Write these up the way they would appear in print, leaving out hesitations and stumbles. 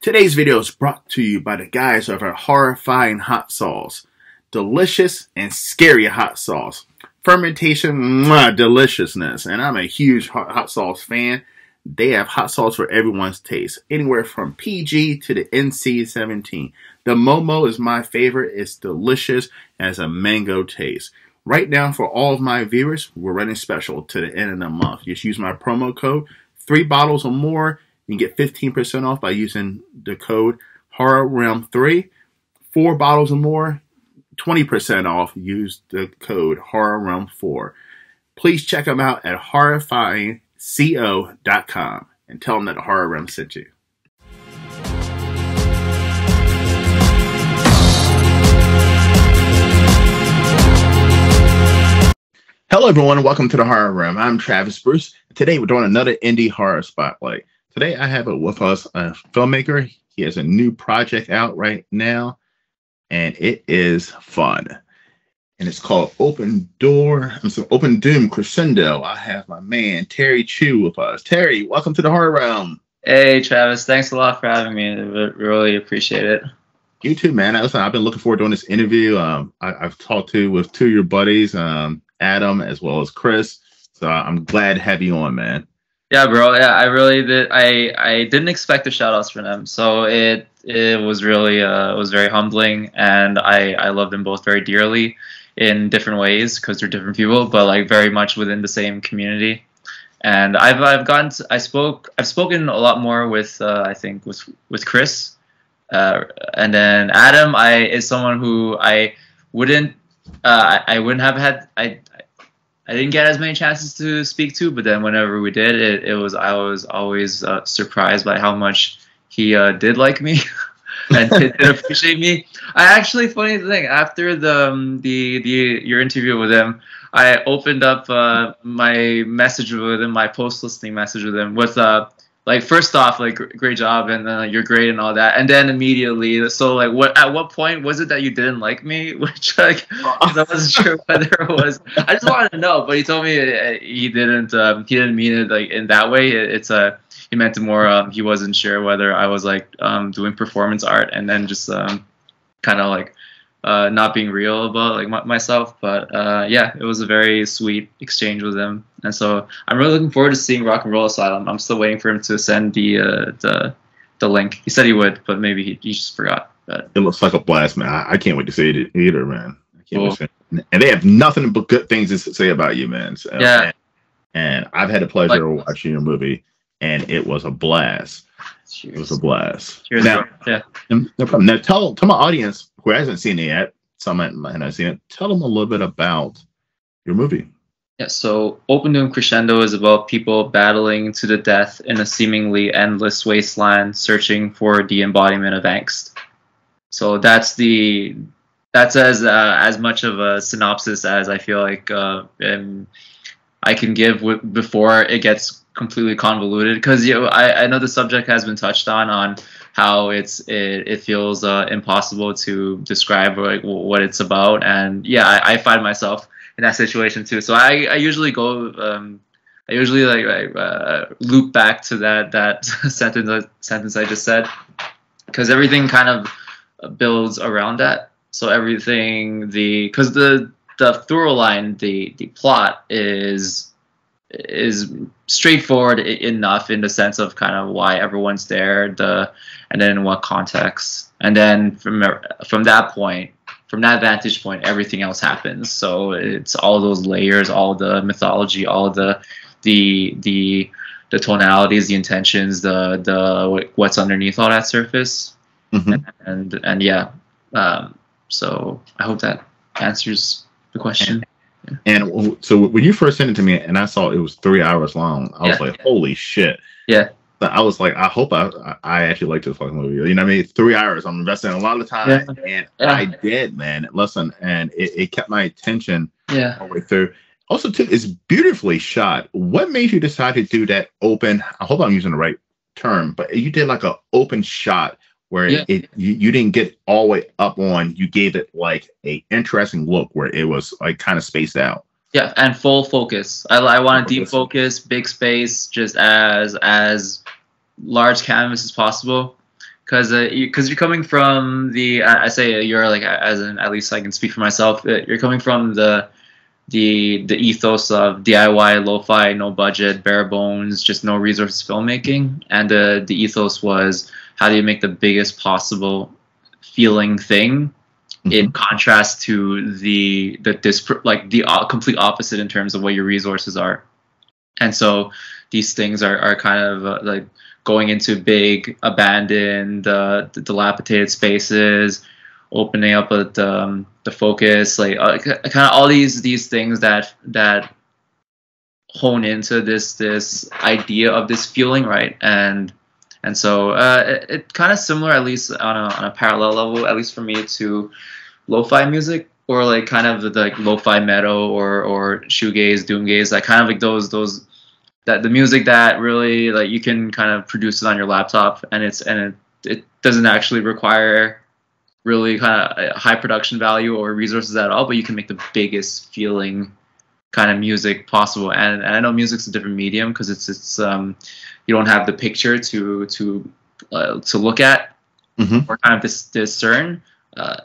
Today's video is brought to you by the guys of our horrifying hot sauce. Delicious and scary hot sauce. Fermentation, deliciousness. And I'm a huge hot sauce fan. They have hot sauce for everyone's taste. Anywhere from PG to the NC-17. The Momo is my favorite. It's delicious and has a mango taste. Right now, for all of my viewers, we're running special to the end of the month. Just use my promo code, 3 bottles or more. You can get 15% off by using the code HorrorRealm3. 4 bottles or more, 20% off. Use the code HorrorRealm4. Please check them out at horrifyingco.com and tell them that the Horror Realm sent you. Hello everyone, welcome to the Horror Realm. I'm Travis Bruce. Today we're doing another indie horror spotlight. Today I have with us a filmmaker. He has a new project out right now, and it is fun. And it's called Open Doom Crescendo. I have my man Terry Chu with us. Terry, welcome to the Horror Realm. Hey Travis, thanks a lot for having me. I really appreciate it. You too, man. Listen, I've been looking forward to doing this interview. I've talked with 2 of your buddies, Adam as well as Chris. So I'm glad to have you on, man. Yeah, bro. Yeah, I really did. I didn't expect the shout outs from them, so it was really it was very humbling, and I love them both very dearly in different ways because they're different people, but like very much within the same community. And I've spoken a lot more with I think with Chris, and then Adam is someone who I wouldn't have had. I didn't get as many chances to speak to, but then whenever we did, I was always surprised by how much he did like me and did appreciate me. I actually, funny thing, after your interview with him, I opened up my message with him, my post listening message with him with like, first off, like, great job, and then you're great and all that, and then immediately, so like, at what point was it that you didn't like me? Which, like, 'cause I wasn't sure whether it was. I just wanted to know, but he told me he didn't mean it like in that way. He meant it more. He wasn't sure whether I was like doing performance art and then just kind of like not being real about like myself. But yeah, it was a very sweet exchange with him. And so I'm really looking forward to seeing Rock and Roll Asylum. I'm still waiting for him to send the link. He said he would, but maybe he just forgot. But it looks like a blast, man. I can't wait to see it either, man. I can't wait to see it. And they have nothing but good things to say about you, man. So, yeah. And I've had the pleasure of watching your movie, and it was a blast. Cheers. It was a blast. Cheers, now, yeah. No problem. Now, tell my audience who hasn't seen it yet, some might not have seen it, tell them a little bit about your movie. Yeah, so Open Doom Crescendo is about people battling to the death in a seemingly endless wasteland, searching for the embodiment of angst. So that's as much of a synopsis as I feel like I can give before it gets completely convoluted, because I know the subject has been touched on how it feels impossible to describe like what it's about, and yeah, I find myself in that situation too. So I usually go loop back to that sentence I just said, because everything kind of builds around that. So everything because the through line, the plot is straightforward enough in the sense of kind of why everyone's there, and then in what context, and then from that vantage point, everything else happens. So it's all those layers, all the mythology, all the tonalities, the intentions, the what's underneath all that surface, and yeah. So I hope that answers the question. And so when you first sent it to me and I saw it was 3 hours long, I was like, holy shit. Yeah. I was like, I hope I actually like this fucking movie. You know what I mean? 3 hours. I'm investing a lot of time. And I did, man. Listen, and it kept my attention all the way through. Also, too, it's beautifully shot. What made you decide to do that open? I hope I'm using the right term, but you did like an open shot where you didn't get all the way up on, you gave it like a interesting look where it was like kind of spaced out. Yeah, and full focus. I want a deep focus, big space, just as large canvas as possible. because you're coming from the I say you're like as in at least I can speak for myself. You're coming from the ethos of DIY, lo-fi, no budget, bare bones, just no resources filmmaking, and the ethos was how do you make the biggest possible feeling thing, in contrast to the complete opposite in terms of what your resources are. And so these things are kind of like going into big abandoned dilapidated spaces, opening up the focus, like kind of all these things that hone into this idea of this feeling, right? And so it kind of similar, at least on a parallel level, at least for me, to lo-fi music, or like kind of the like lo-fi metal or shoegaze, doomgaze, like kind of like those that the music that really like you can kind of produce it on your laptop, and it doesn't actually require really kind of high production value or resources at all, but you can make the biggest feeling kind of music possible. And I know music's a different medium because it's you don't have the picture to look at or kind of discern.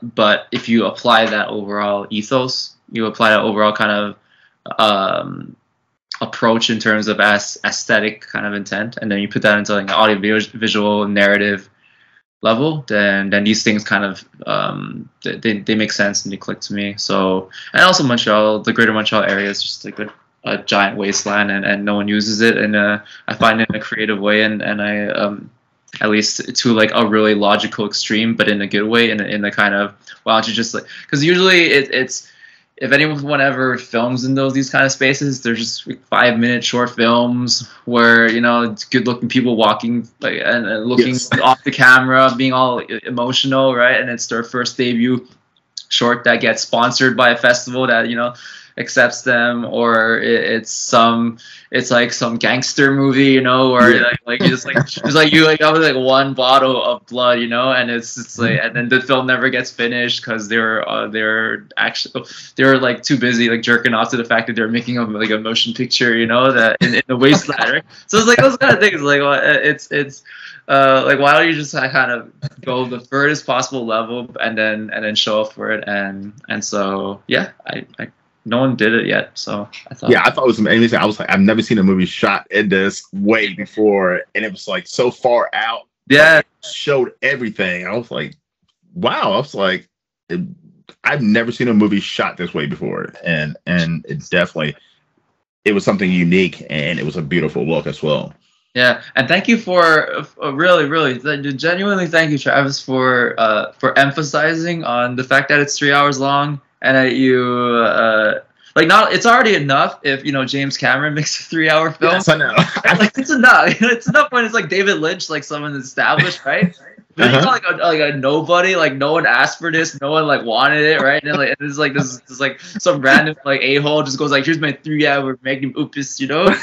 But if you apply that overall ethos, you apply that overall kind of approach in terms of aesthetic kind of intent, and then you put that into like an audio visual narrative level, then these things kind of they make sense and they click to me. So, and also Montreal, the greater Montreal area is just like a giant wasteland, and no one uses it, and I find it in a creative way, and I at least to like a really logical extreme, but in a good way, in the kind of, why don't you just like, because usually it's if anyone ever films in these kind of spaces, they're just 5-minute short films where, you know, it's good looking people walking like and looking off the camera, being all emotional, right? And it's their first debut short that gets sponsored by a festival that, you know, accepts them, or it's like some gangster movie, you know, or like it's like you like have like one bottle of blood, you know, and it's like, and then the film never gets finished because they're like too busy like jerking off to the fact that they're making like a motion picture, you know, that in the wasteland, right? So it's like those kind of things, like it's like, why don't you just kind of go the furthest possible level and then show up for it, and so yeah, I no one did it yet, so I thought. Yeah, I thought it was amazing. I was like, I've never seen a movie shot in this way before, and it was like so far out. Yeah, it showed everything. I was like, wow. I was like, I've never seen a movie shot this way before, and it definitely, it was something unique, and it was a beautiful look as well. Yeah, and thank you for really genuinely thank you, Travis, for emphasizing on the fact that it's 3 hours long. And that you like, not, it's already enough if, you know, James Cameron makes a 3-hour film. Yes, I know. Like, it's enough. It's enough when it's like David Lynch, like someone established, right? But you got like a nobody, like no one asked for this, no one like wanted it, right? And like it's like this like some random like a-hole just goes like, here's my 3-hour magnum opus, you know?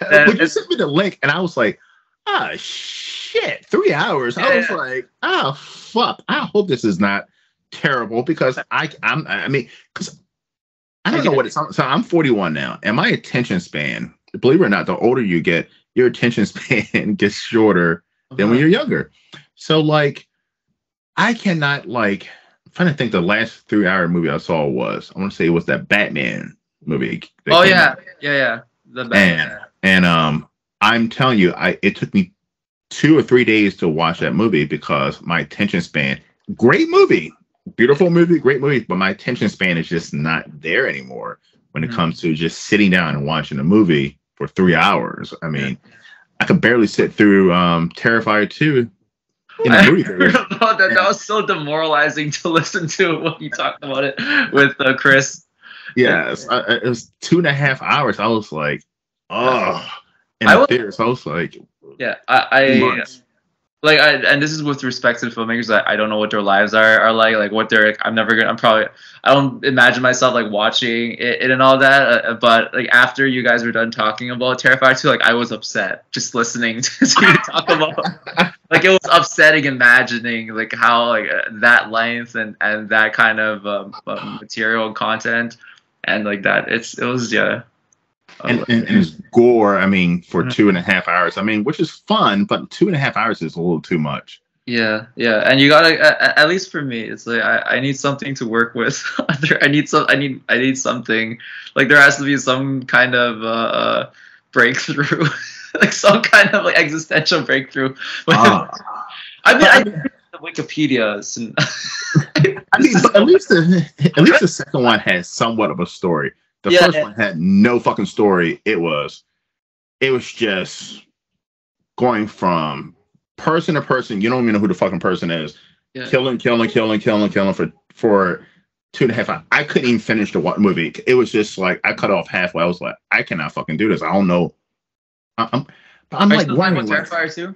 And you sent me the link, and I was like, ah, shit, 3 hours. I was like, oh fuck, I hope this is not terrible, because I mean, because I don't know what it's. So I'm 41 now, and my attention span, believe it or not, the older you get, your attention span gets shorter than when you're younger. So like, I cannot, like, I'm trying to think, the last 3-hour movie I saw was, I want to say it was that Batman movie. Oh yeah, the Batman. And I'm telling you, it took me 2 or 3 days to watch that movie because my attention span. Great movie. Beautiful movie, great movie, but my attention span is just not there anymore when it comes to just sitting down and watching a movie for 3 hours. I mean, I could barely sit through Terrifier 2 in the movie theater. That was so demoralizing to listen to when you talked about it with Chris. Yes, it was 2.5 hours. I was like, oh, in the theater. So I was like, yeah, and this is with respect to the filmmakers, that I don't know what their lives are like what they're, I don't imagine myself like watching it and all that, but like after you guys were done talking about Terrifier 2, like I was upset just listening to you talk about like, it was upsetting imagining like how like that length and that kind of material and content, and like that it was and it's gore. I mean, for 2.5 hours. I mean, which is fun, but 2.5 hours is a little too much. yeah, and you gotta at least for me, it's like I need something to work with. I need something like there has to be some kind of breakthrough, like some kind of like existential breakthrough. Ah, I mean, but I I mean, the Wikipedia. I mean, but at least the second one has somewhat of a story. The Yeah, first one had no fucking story. It was just going from person to person. You don't even know who the fucking person is. yeah. Killing for 2.5 hours. I couldn't even finish the movie. It was just like I cut off halfway. I was like, I cannot fucking do this. I don't know. I'm, I'm Are you like still talking wondering. about Like, Terrifier 2?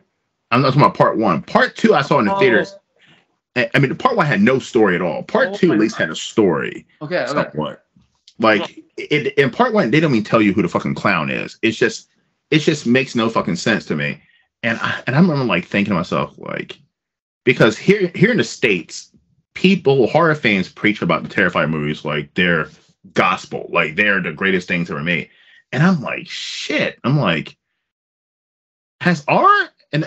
I'm not talking about part one. Part two, I saw in the Oh, theaters. I mean, the part one had no story at all. Part oh two my at least God. had a story, Okay, okay. somewhat. Like in part one, they don't even tell you who the fucking clown is. It just makes no fucking sense to me. And I remember like thinking to myself like because here in the states, people horror fans preach about the Terrifier movies like they're gospel, like they're the greatest things ever made. And I'm like shit. I'm like has our and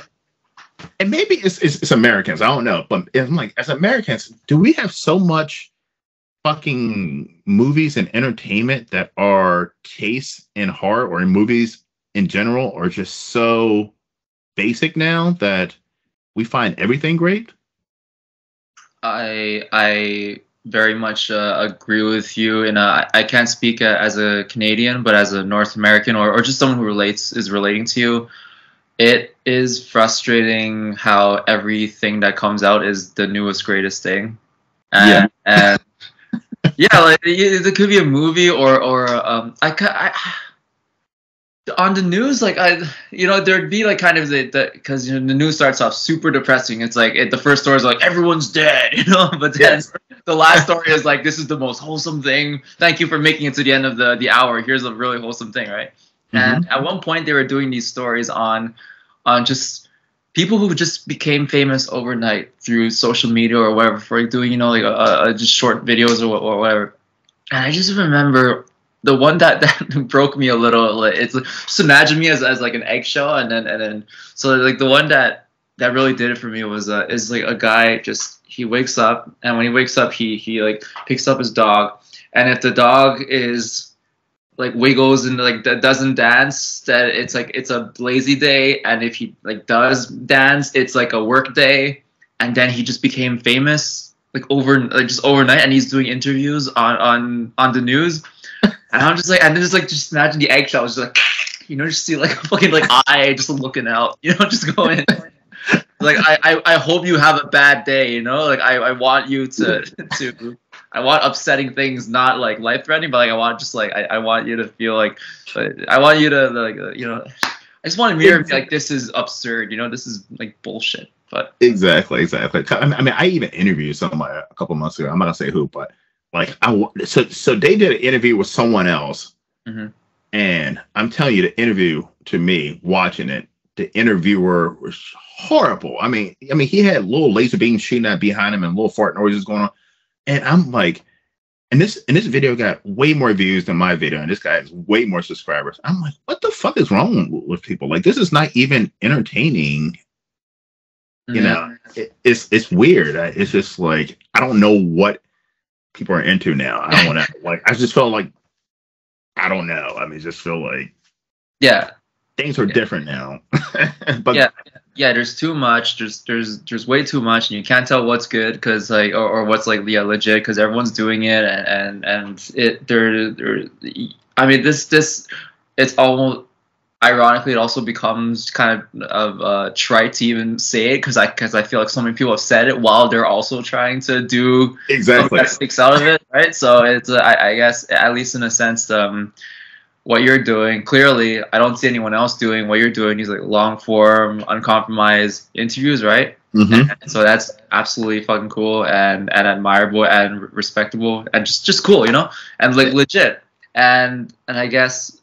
maybe it's Americans. I don't know, but I'm like as Americans, do we have so much fucking movies and entertainment that are tastes in horror or in movies in general are just so basic now that we find everything great. I very much agree with you, and I can't speak as a Canadian, but as a North American or just someone who is relating to you. It is frustrating how everything that comes out is the newest greatest thing, Yeah. and yeah, like it could be a movie or on the news, like there'd be like kind of the because the news starts off super depressing. It's like the first story is like everyone's dead, but then Yes. the last story is like this is the most wholesome thing. Thank you for making it to the end of the hour. Here's a really wholesome thing, right? And Mm-hmm. at one point they were doing these stories on just people who just became famous overnight through social media or whatever for like doing like just short videos or whatever. And I just remember the one that broke me a little. Like, it's just imagine me as like an eggshell, and then so like the one that really did it for me was is like a guy just he wakes up, and when he wakes up he like picks up his dog, and if the dog is like wiggles and like doesn't dance, that it's like it's a lazy day, and if he like does dance it's like a work day. And then he just became famous like just overnight, and he's doing interviews on the news. And I'm just like, and just like just imagine the eggshell just like just see like a fucking like eye just looking out, just going like I hope you have a bad day, like I want you to I want upsetting things, not like life threatening, but like I want just like I want you to feel like I want you to like I just want to mirror like this is absurd, this is like bullshit. But Exactly. I mean, I even interviewed somebody a couple months ago. I'm not gonna say who, but like so they did an interview with someone else, mhm. and I'm telling you, the interview to me, watching it, the interviewer was horrible. I mean, he had little laser beams shooting out behind him and little fart noises going on, and I'm like, and this video got way more views than my video, and this guy has way more subscribers. I'm like, what the fuck is wrong with people? Like, this is not even entertaining. Yeah. It's weird. It's just like I don't know what people are into now. I don't want to like. I just felt like I don't know. I mean, just feel like Yeah. things are different now. But Yeah, there's too much. There's way too much, and you can't tell what's good because like or what's like legit because everyone's doing it, and it there. I mean, this it's almost ironically it also becomes kind of trite to even say it because I feel like so many people have said it while they're also trying to do something exactly. that sticks out of it, right? So it's I guess at least in a sense what you're doing. Clearly, I don't see anyone else doing what you're doing. These like long form, uncompromised interviews, right? Mm-hmm. And so that's absolutely fucking cool and admirable and respectable and just cool, and like legit. And I guess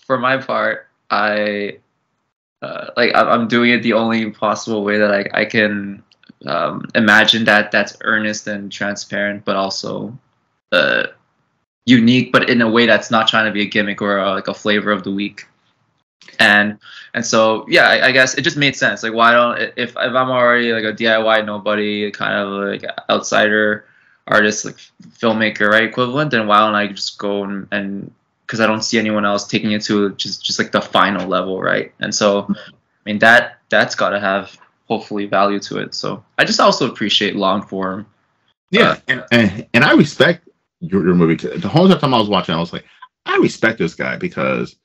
for my part, I'm doing it the only possible way that I can imagine that's earnest and transparent, but also unique, but in a way that's not trying to be a gimmick or like a flavor of the week. And so yeah, I guess it just made sense. Like, why don't, if I'm already like a DIY nobody, kind of like outsider artist, like filmmaker, right, equivalent, then why don't I just go and because I don't see anyone else taking it to just like the final level, right? And so I mean that's got to have hopefully value to it. So I just also appreciate long form. Yeah, and I respect your movie. The whole time I was watching, I was like, I respect this guy because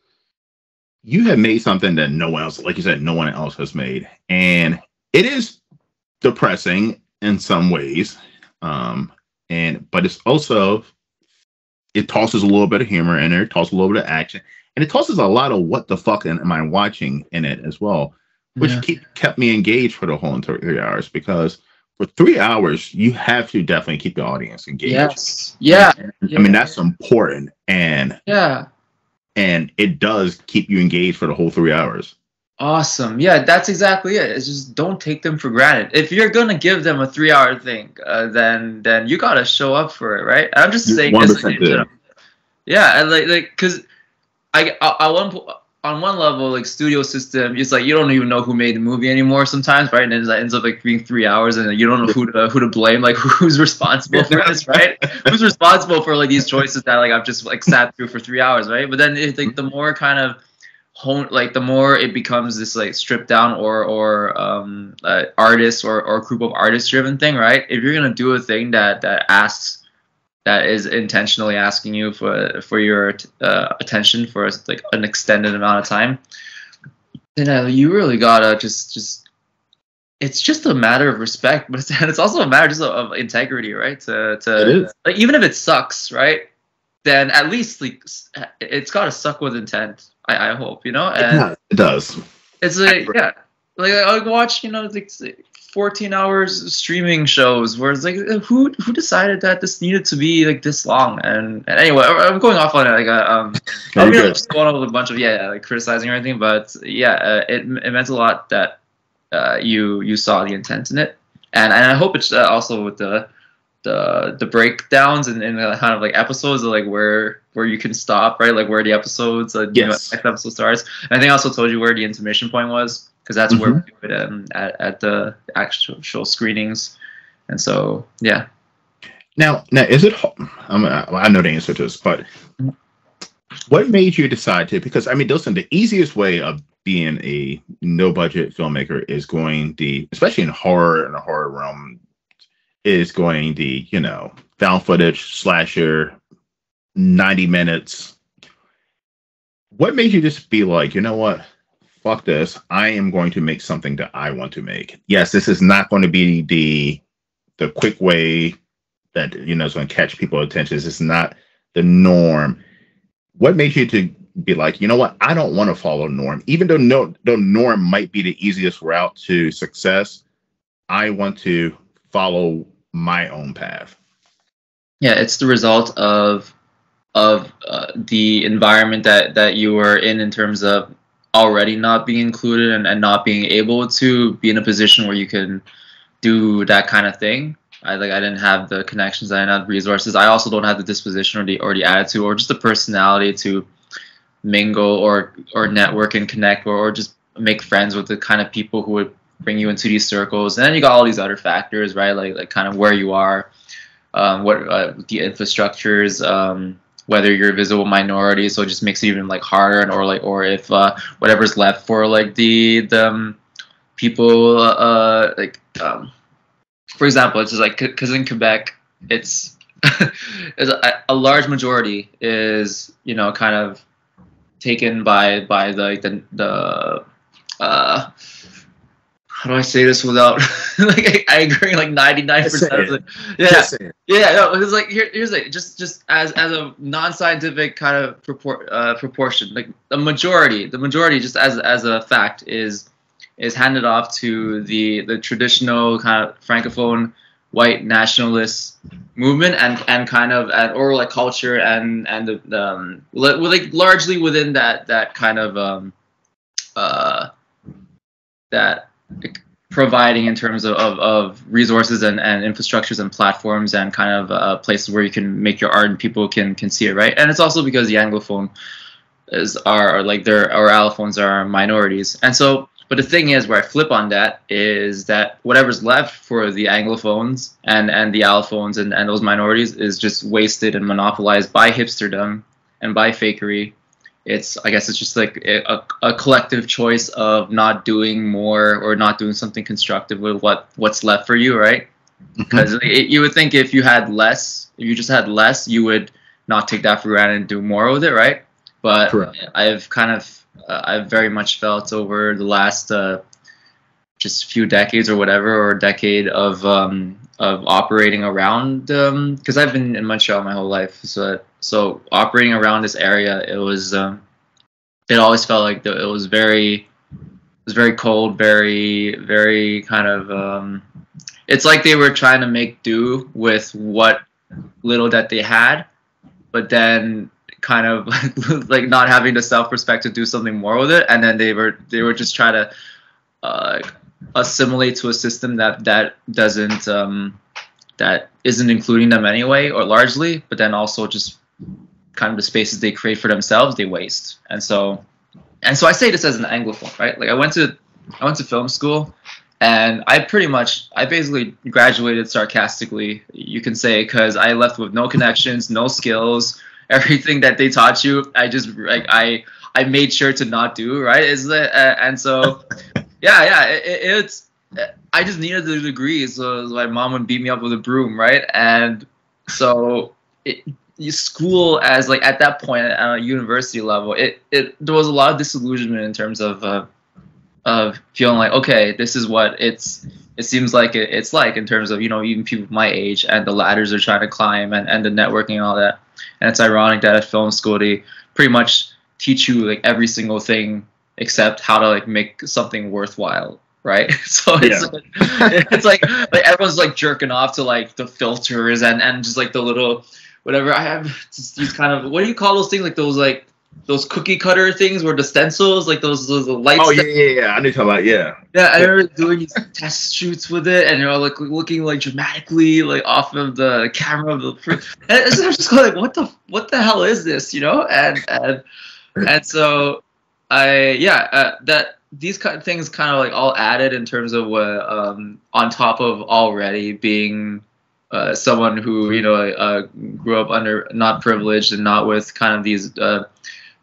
you have made something that no one else, like you said, no one else has made, and it is depressing in some ways, but it's also, it tosses a little bit of humor in there, it tosses a little bit of action, and it tosses a lot of what the fuck am I watching in it as well, which kept me engaged for the whole 3 hours, because for 3 hours you have to definitely keep the audience engaged. Yes. Yeah. I mean, that's important, and yeah. And it does keep you engaged for the whole 3 hours. Awesome. Yeah, that's exactly it. It's just don't take them for granted. If you're gonna give them a 3 hour thing, then you gotta show up for it, right? I'm just saying this. Yeah, and like, cause on one level, like studio system, it's like you don't even know who made the movie anymore sometimes, right? And it ends up like being 3 hours, and you don't know who to blame, like who's responsible for this, right? Who's responsible for like these choices that like I've just like sat through for 3 hours, right? But then it's like the more kind of the more it becomes this like stripped down or artist or group of artist driven thing, right? If you're gonna do a thing that is intentionally asking you for your attention for like an extended amount of time, then you really gotta just it's just a matter of respect, but it's also a matter just of integrity, right? To like, even if it sucks, right, then at least like it's gotta suck with intent. I hope, you know. And it does. It's like, yeah, like I watch, you know, like 14 hours streaming shows where it's like, who decided that this needed to be like this long? And anyway, I'm going off on it, like I'm just going on with a bunch of like criticizing or anything, but yeah, it meant a lot that you saw the intent in it, and I hope it's also with the breakdowns and kind of like episodes of like where you can stop, right? Like where the episodes, next episode starts. And I think I also told you where the intermission point was, because that's where we do it at the actual screenings. And so, yeah. Now, is it? I know the answer to this, but what made you decide to? Because I mean, listen, the easiest way of being a no budget filmmaker is going especially in horror and the horror realm, is going found footage slasher, 90 minutes. What made you just be like, you know what? Fuck this. I am going to make something that I want to make. Yes, this is not going to be the quick way that is going to catch people's attention. This is not the norm. What made you to be like, you know what? I don't want to follow norm. Even though the norm might be the easiest route to success, I want to follow my own path. Yeah, it's the result of the environment that you were in terms of already not being included and not being able to be in a position where you can do that kind of thing. I didn't have the connections, I didn't have resources. I also don't have the disposition or the attitude or just the personality to mingle or network and connect or just make friends with the kind of people who would bring you into these circles. And then you got all these other factors, right? Like kind of where you are, what the infrastructures, whether you're a visible minority, so it just makes it even like harder, or if whatever's left for like the people for example, it's just like, because in Quebec it's a large majority is kind of taken by the how do I say this without like I agree like 99% of it. No, it's like here's like just as a non-scientific kind of proportion, like the majority just as a fact is handed off to the traditional kind of francophone white nationalist movement and kind of or like culture and the like largely within that kind of that providing in terms of resources and infrastructures and platforms and kind of places where you can make your art and people can see it, right? And it's also because the Anglophone are like their our allophones are minorities. And so, but the thing is, where I flip on that is that whatever's left for the anglophones and the allophones and those minorities is just wasted and monopolized by hipsterdom and by fakery. It's, I guess it's just like a collective choice of not doing more or not doing something constructive with what's left for you, right? Because you would think if you had less, if you just had less, you would not take that for granted and do more with it, right? But Correct. I've very much felt over the last just few decades or whatever, or a decade of operating around, because I've been in Montreal my whole life, so operating around this area, it was it always felt like it was very cold, very kind of it's like they were trying to make do with what little that they had, but then kind of like not having the self-respect to do something more with it, and then they were just trying to assimilate to a system that doesn't that isn't including them anyway, or largely, but then also just kind of the spaces they create for themselves they waste. And so I say this as an anglophone, right? Like I went to film school, and I basically graduated sarcastically, you can say, because I left with no connections, no skills. Everything that they taught you, I just like I made sure to not do, right? And so it's I just needed the degree, so my mom would beat me up with a broom, right? And so school, as like at that point at a university level, there was a lot of disillusionment in terms of feeling like, okay, this is what it seems like it's like in terms of, you know, even people my age and the ladders they're trying to climb and the networking and all that. And it's ironic that at film school they pretty much teach you like every single thing except how to like make something worthwhile, right? So it's like everyone's like jerking off to like the filters and just like the little whatever. I have just these kind of, what do you call those things, like those cookie cutter things where the stencils, like those lights. Oh yeah. I knew talking about Yeah, I remember doing these test shoots with it, and like looking like dramatically like off of the camera of the. And it's just like, what the hell is this, you know? And so that these kind of things kind of like all added in terms of what on top of already being someone who, you know, grew up under not privileged and not with kind of these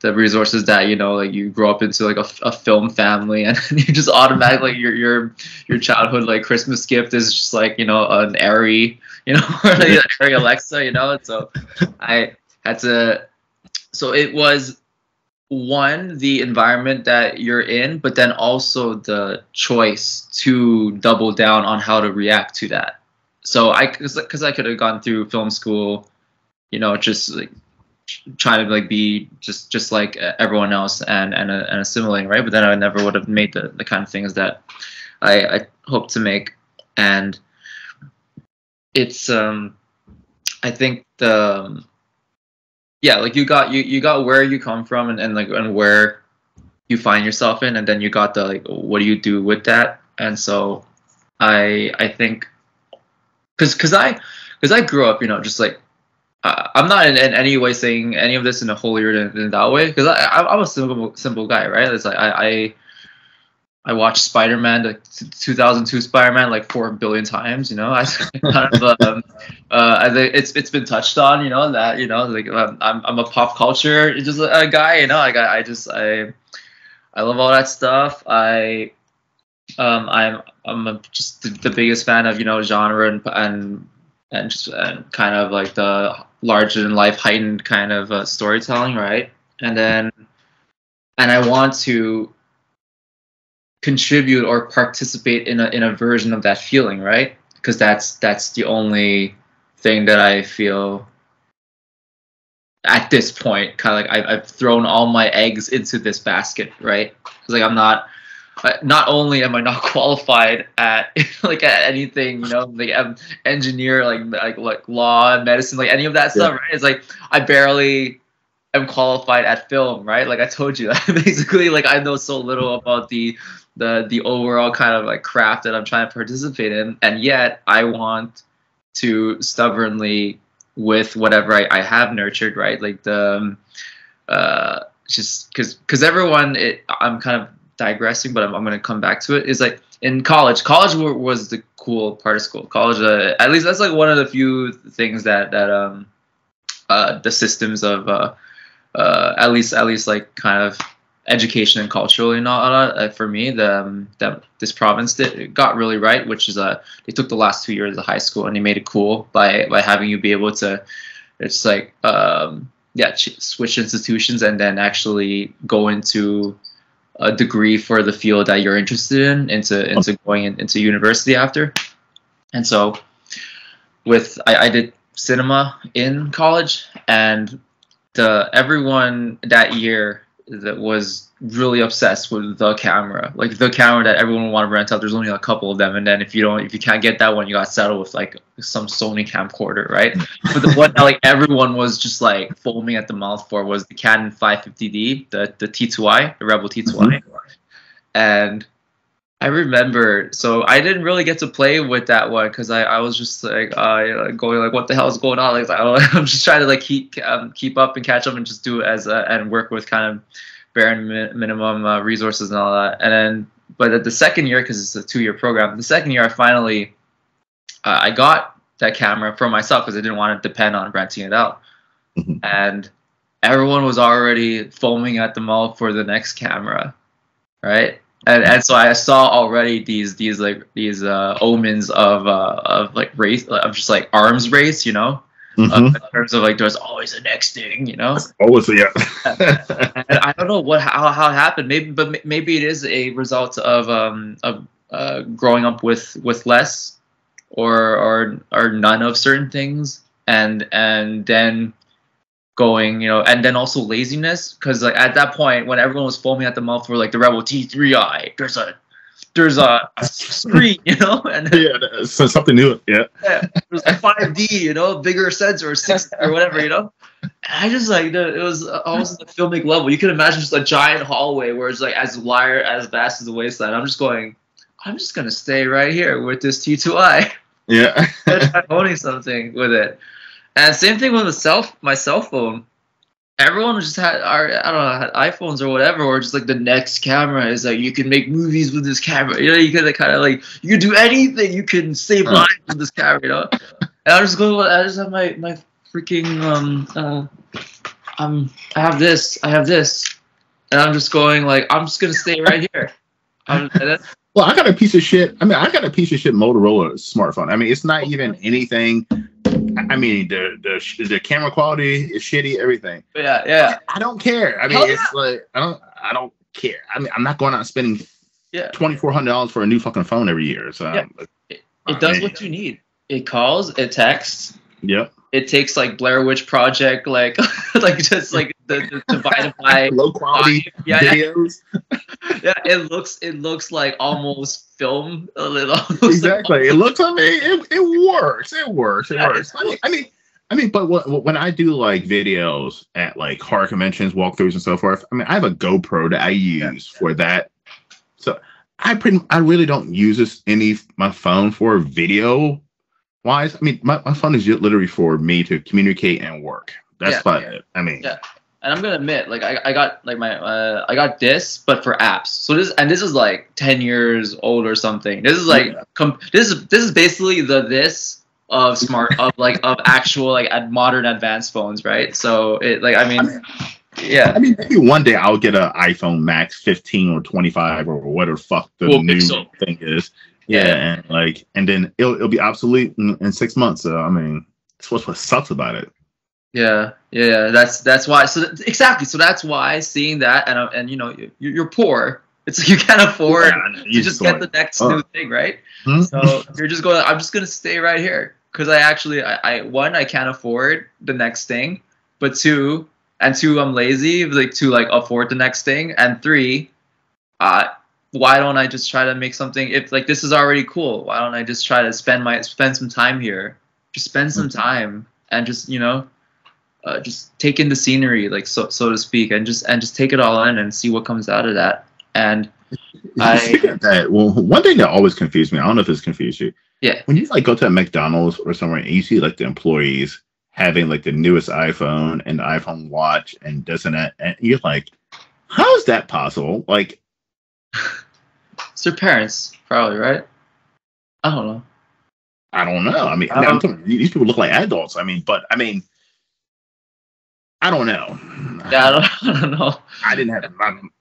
the resources that, you know, like you grow up into like a film family, and you just automatically like your childhood like Christmas gift is just like, you know, an Airy, you know, or like an Airy Alexa, you know. And so I had to, so it was one, the environment that you're in, but then also the choice to double down on how to react to that. So because I could have gone through film school, you know, just like trying to like be just like everyone else and assimilating, right? But then I never would have made the kind of things that I hope to make. And it's I think like you got where you come from and where you find yourself in, and then you got the like, what do you do with that? And so I think because I grew up, you know, just like I'm not in any way saying any of this in a holier than thou way, because I'm a simple guy, right? It's like I watched Spider-Man, the 2002 Spider-Man, like 4 billion times. You know, I kind of I think it's been touched on. You know that, you know, like I'm a pop culture just a guy. You know, like I love all that stuff. I'm just the biggest fan of, you know, genre and just kind of like the larger than life heightened kind of storytelling, right? And I want to contribute or participate in a version of that feeling, right? Because that's the only thing that I feel at this point, kind of like I've thrown all my eggs into this basket, right? Because like I'm not only am I not qualified at like at anything, you know, like I'm engineer, like law, medicine, like any of that stuff, right? It's like I barely am qualified at film, right? Like I told you, basically, like I know so little about the overall kind of like craft that I'm trying to participate in, and yet I want to stubbornly, with whatever I have nurtured, right? Like just because everyone, I'm kind of digressing, but I'm going to come back to it. Is like in college was the cool part of school. College, at least that's like one of the few things that the systems of at least like kind of education and culturally and all for me, that this province got really right, which is they took the last 2 years of high school and they made it cool by having you be able to, it's like switch institutions and then actually go into a degree for the field that you're interested in into going into university after. And so I did cinema in college, and everyone that year that was really obsessed with the camera, like the camera that everyone wanted to rent out. There's only a couple of them, and then if you can't get that one, you got settled with like some Sony camcorder, right? But the one that like everyone was just like foaming at the mouth for was the Canon 550D, the T2i, the Rebel T2i. Mm-hmm. And I remember, so I didn't really get to play with that one because I was just like going like, what the hell is going on? Like, I'm just trying to like keep up and catch up and just do it and work with kind of bare minimum resources and all that. And then, but at the second year, because it's a 2-year program, the second year I finally I got that camera for myself because I didn't want to depend on renting it out. Mm-hmm. And everyone was already foaming at the mouth for the next camera, right? And so I saw already these omens of like race, of just like arms race, you know, mm-hmm. In terms of like there's always a next thing, you know. Always, yeah. And I don't know how it happened. Maybe it is a result of growing up with less or none of certain things, and then going, you know, and then also laziness, because like at that point when everyone was foaming at the mouth for like the Rebel T3i, there's a screen, you know, and so something new, there's a 5D, you know, bigger sensor or 6 or whatever, you know. And I just like it was almost at the filmic level. You can imagine just a giant hallway where it's like as vast as the wasteland. I'm just gonna stay right here with this T2i. Yeah, I'm owning something with it. And same thing with my cell phone. Everyone just had had iPhones or whatever, or just like the next camera is like you can make movies with this camera. You know, you can kind of like you can do anything. You can save lives with this camera. You know, and I just have my freaking I have this, and I'm just going like I'm just gonna stay right here. Well, I got a piece of shit. Motorola smartphone. I mean, it's not even anything. I mean, the camera quality is shitty. Everything. Yeah. I don't care. I mean, it's like I don't care. I mean, I'm not going out and spending $2,400 for a new fucking phone every year. So it does what you need. It calls. It texts. Yep. It takes like Blair Witch Project, like just like the divided by low quality videos. Yeah, it looks like almost film a little. Exactly. It looks. I mean, it works. It works. I mean, but when I do like videos at like horror conventions, walkthroughs, and so forth, I mean, I have a GoPro that I use for that. So I really don't use my phone for video wise. I mean, my phone is literally for me to communicate and work. That's about it. I mean, And I'm gonna admit, like I got like I got this, but for apps. So this is like 10 years old or something. This is like this is basically this of actual like modern advanced phones, right? So it like I mean maybe one day I'll get an iPhone Max 15 or 25 or whatever fuck the new thing is. Yeah, and then it'll be obsolete in 6 months. So I mean, that's what sucks about it. Yeah. That's why. So exactly. So that's why seeing that, and you know, you're poor. It's like you can't afford to just get the next new thing, right? Mm-hmm. So you're just going. I'm just gonna stay right here because I can't afford the next thing, but two, I'm lazy, like to like afford the next thing, and 3, why don't I just try to make something? If like this is already cool, why don't I just try to spend some time here? Just spend some time and just, you know, just take in the scenery, like so to speak, and just take it all in and see what comes out of that. And one thing that always confused me, I don't know if this confused you. Yeah. When you like go to a McDonald's or somewhere and you see like the employees having like the newest iPhone and the iPhone Watch and this and that, and you're like, How is that possible? Like, It's their parents, probably, right? I don't know. I don't know. I mean, I I'm don't, talking, these people look like adults. I mean, but I mean, I don't know. yeah, I don't know. I didn't have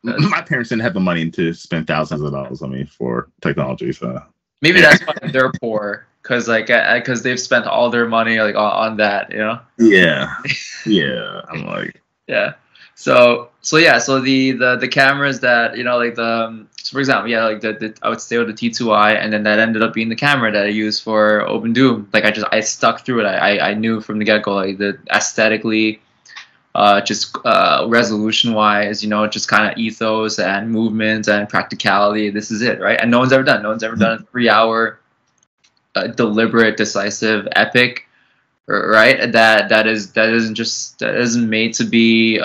my parents didn't have the money to spend thousands of dollars on me for technology. So Maybe that's why they're poor, because because they've spent all their money like on that, you know. yeah, yeah. I'm like, Yeah. So yeah. So the cameras that like so for example, yeah, like I would stay with the T2i, and then that ended up being the camera that I used for Open Doom. Like I stuck through it. I knew from the get go, like, the aesthetically, just resolution wise, just kind of ethos and movement and practicality. This is it, right? And no one's ever done a 3 hour deliberate, decisive epic, right? That isn't made to be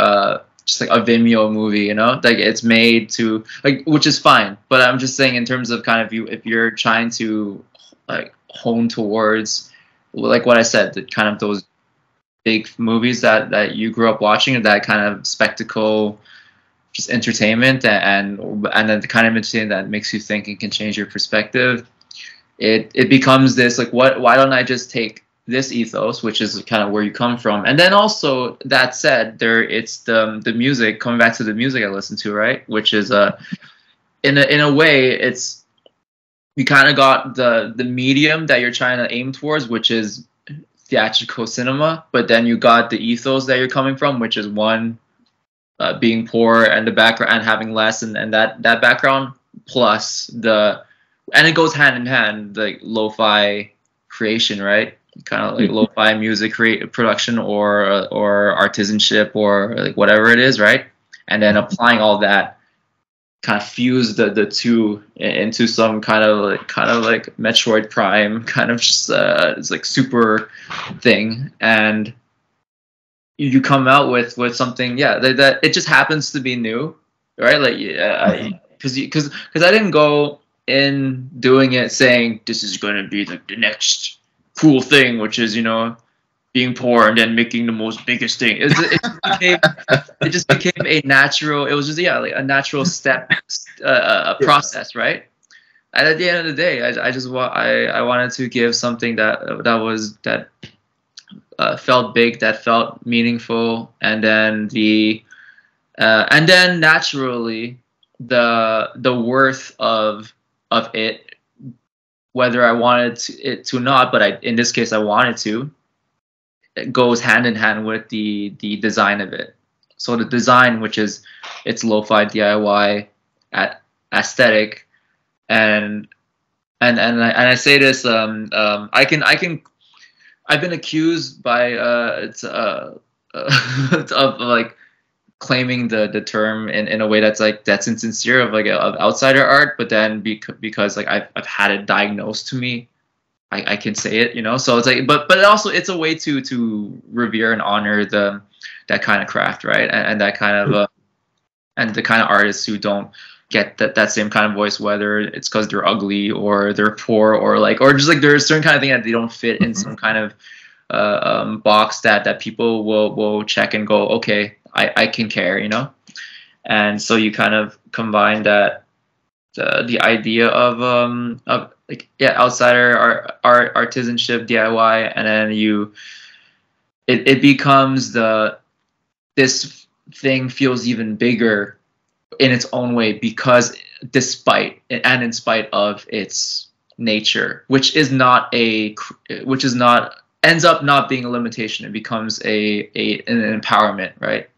just like a Vimeo movie, like it's made to, like, which is fine. But I'm just saying, in terms of kind of, if you're trying to like hone towards, like what I said, the kind of those big movies that you grew up watching, that kind of spectacle, just entertainment, and then the kind of entertainment that makes you think and can change your perspective, it becomes this, like, why don't I just take this ethos, which is kind of where you come from, and then also, that said, it's the music, coming back to the music I listen to, right, which is in a way, it's, you kind of got the medium that you're trying to aim towards, which is theatrical cinema, but then you got the ethos that you're coming from, which is one, being poor, and the background, and having less, and that background, plus and it goes hand in hand, like lo-fi creation, right? Kind of like lo-fi music production, or artisanship, or like whatever it is, right? And then applying all that, kind of fuse the two into some kind of like Metroid Prime kind of, just it's like super thing, and you come out with something, yeah, that it just happens to be new, right? Like, because I didn't go in doing it saying this is going to be the next cool thing, which is being poor and then making the most biggest thing. It just became a natural. It was just, yeah, like a natural step, process, right? And at the end of the day, I wanted to give something that felt big, that felt meaningful, and then naturally the worth of it, whether I wanted it to not, but in this case I wanted to. It goes hand in hand with the design of it. So the design, which is, it's lo-fi DIY aesthetic, and I say this, I've been accused by of like claiming the term in a way that's insincere, of outsider art, but then because like I've had it diagnosed to me, I can say it, so it's like, but also it's a way to revere and honor that kind of craft, right? And that kind of and the kind of artists who don't get that same kind of voice, whether it's because they're ugly, or they're poor, or just like there's a certain kind of thing that they don't fit in some kind of box that people will check and go, okay, I can care, and so you kind of combine that, the idea of like, yeah, outsider art, artisanship, DIY, and then it becomes this thing feels even bigger in its own way, because despite and in spite of its nature, which ends up not being a limitation, it becomes an empowerment, right?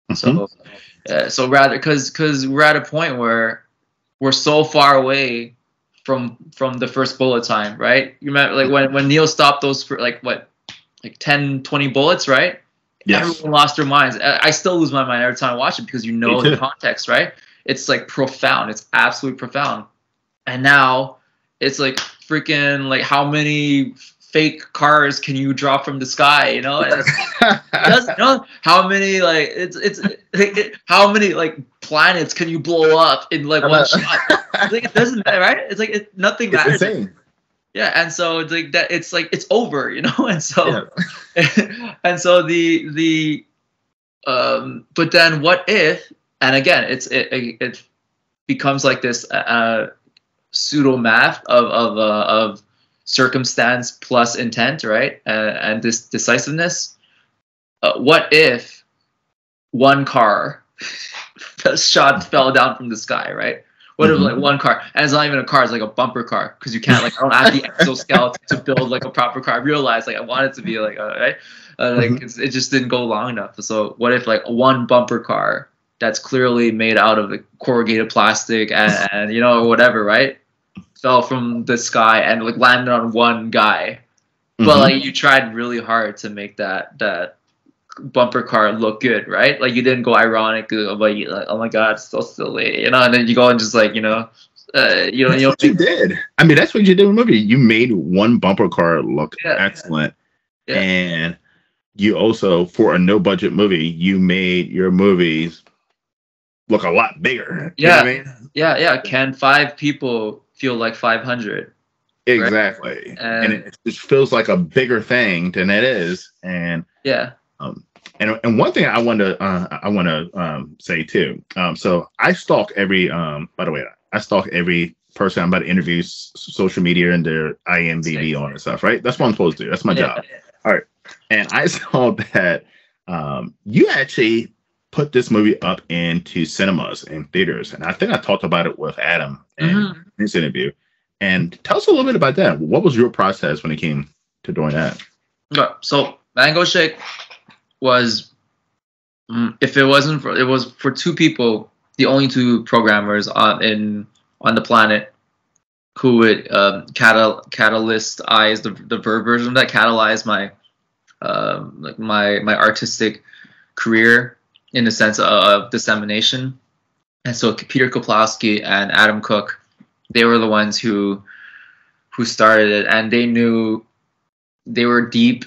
Mm-hmm. So rather, because we're at a point where we're so far away from the first bullet time, right? You remember, like, when Neil stopped those, like 10, 20 bullets, right? Yes. Everyone lost their minds. I still lose my mind every time I watch it, because the context, right? It's like profound. It's absolutely profound. And now it's like freaking, like, how many fake cars can you drop from the sky? How many, like, how many, like, planets can you blow up in like one shot? Like, it doesn't matter, right? It's like nothing matters. It's insane. Yeah, and so it's like that. It's like it's over, and so and so the but then what if and again, it becomes like this pseudo math of circumstance plus intent, right? And this decisiveness. What if one car shot fell down from the sky, right? What if like one car, and it's not even a car, it's like a bumper car, because you can't like I don't have the exoskeleton to build like a proper car. I realized like I wanted it to be like right, like it just didn't go long enough. So what if like one bumper car that's clearly made out of like corrugated plastic and you know whatever, right, fell from the sky and like landed on one guy, but like you tried really hard to make that bumper car look good, right? Like you didn't go ironic, but you like, oh my god, it's so silly, you know. And then you go and just like That's what you did. I mean, that's what you did in the movie. You made one bumper car look excellent, and you also, for a no budget movie, you made your movies look a lot bigger. You know what I mean? Yeah. Can 5 people feel like 500? Exactly, right? And it just feels like a bigger thing than it is. And and one thing I want to say too. So I stalk every by the way, I stalk every person I'm about to interview, social media and their IMDb on and stuff. Right, that's what I'm supposed to do. That's my job. All right, and I saw that you actually put this movie up into cinemas and theaters, and I think I talked about it with Adam in his interview. And tell us a little bit about that. What was your process when it came to doing that? So Mango Shake was, if it wasn't for, it was for 2 people, the only 2 programmers on the planet who would catalyze the verb version that catalyzed my like my artistic career in the sense of dissemination. And so Peter Koplowski and Adam Cook, they were the ones who started it, and they knew, they were deep,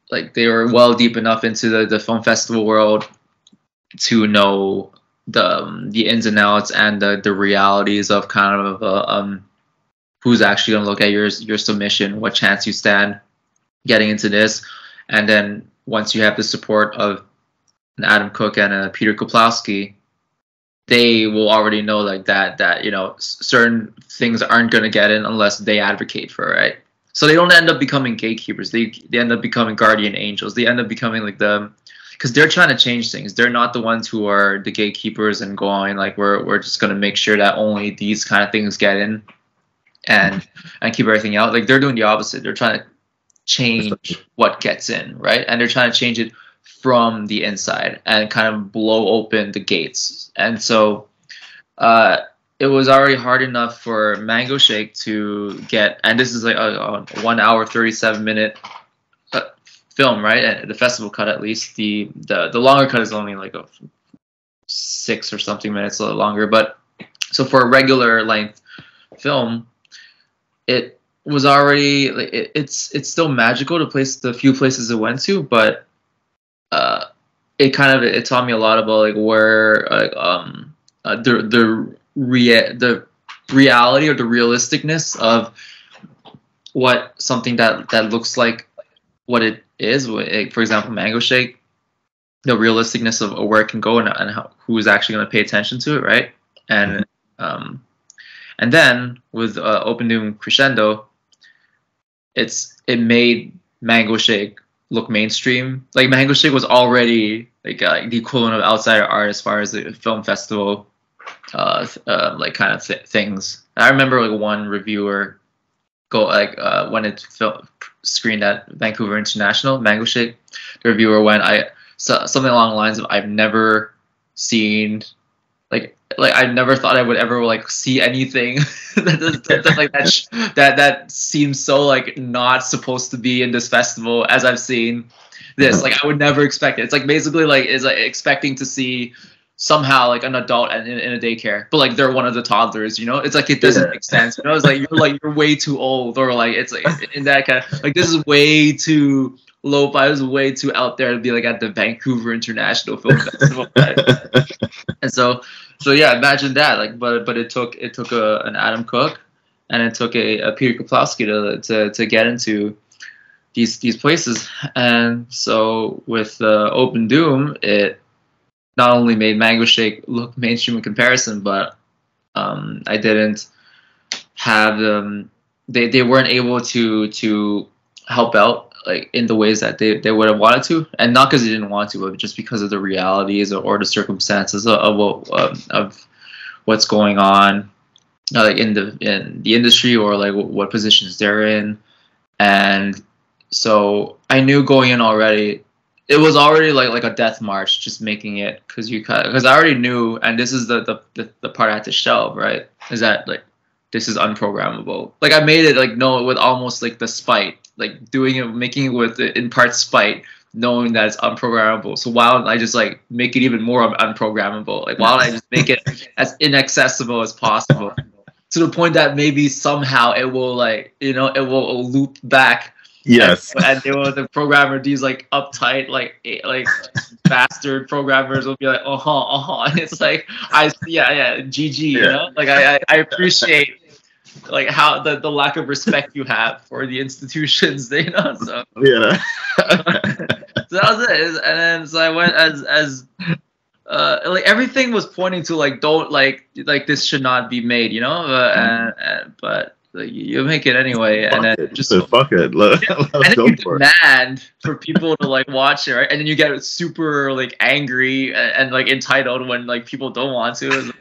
like they were well deep enough into the film festival world to know the ins and outs and the realities of kind of who's actually going to look at your submission, what chance you stand getting into this. And then once you have the support of an Adam Cook and a Peter Koplowski, they will already know like that you know certain things aren't going to get in unless they advocate for it, right? So they don't end up becoming gatekeepers. They end up becoming guardian angels. They end up becoming like because they're trying to change things. They're not the ones who are the gatekeepers and going like we're just going to make sure that only these kind of things get in and keep everything out. Like they're doing the opposite. They're trying to change what gets in, right? And they're trying to change it from the inside and kind of blow open the gates. And so it was already hard enough for Mango Shake to get, and this is like a 1 hour 37-minute film, right? And the festival cut, at least the longer cut is only like 6 or something minutes, a little longer. But so for a regular length film, it was already like it's still magical to place the few places it went to, but it taught me a lot about like where the reality or the realisticness of what something that looks like what it is. For example, Mango Shake, the realisticness of where it can go and who's actually going to pay attention to it, right? And then with Open Doom Crescendo, it made Mango Shake look mainstream. Like Mango Shake was already like the equivalent of outsider art as far as the film festival like kind of things. I remember like one reviewer go like when it screened at Vancouver International, Mango Shake, the reviewer went something along the lines of, I've never seen like I never thought I would ever like see anything that seems so like not supposed to be in this festival as I've seen this. Like I would never expect it. It's like basically like is like expecting to see somehow like an adult in a daycare, but like they're one of the toddlers, you know? It's like it doesn't make sense. You know, it's like you're way too old, or like it's like in that kind of like this is way too lo-fi, is way too out there to be like at the Vancouver International Film Festival. And so yeah, imagine that. Like, but it took an Adam Cook and it took a Peter Koplowski to get into these places. And so with Open Doom, it not only made Mango Shake look mainstream in comparison, but I didn't have they weren't able to help out like in the ways that they would have wanted to, and not because they didn't want to, but just because of the realities or the circumstances of what's going on like in the industry, or like what positions they're in. And so I knew going in already, it was already like a death march just making it, because I already knew, and this is the part I had to shelve, right, is that like this is unprogrammable. Like I made it like no, with almost like the spite, like doing it, making it with in part spite, knowing that it's unprogrammable. So why don't I just like make it even more unprogrammable? Like why don't I just make it as inaccessible as possible, to the point that maybe somehow it will like, you know, it will loop back. Yes. And they will, the programmer, these like uptight like bastard programmers will be like, and it's like yeah, GG, you know? Like I appreciate like how the lack of respect you have for the institutions, you know. So Yeah. so that was it. And then so I went as like everything was pointing to like, don't like this should not be made, you know. But like, you make it anyway, and then just fuck it. Let's go for it. Demand for people to like watch it, right? And then you get super like angry and like entitled when like people don't want to.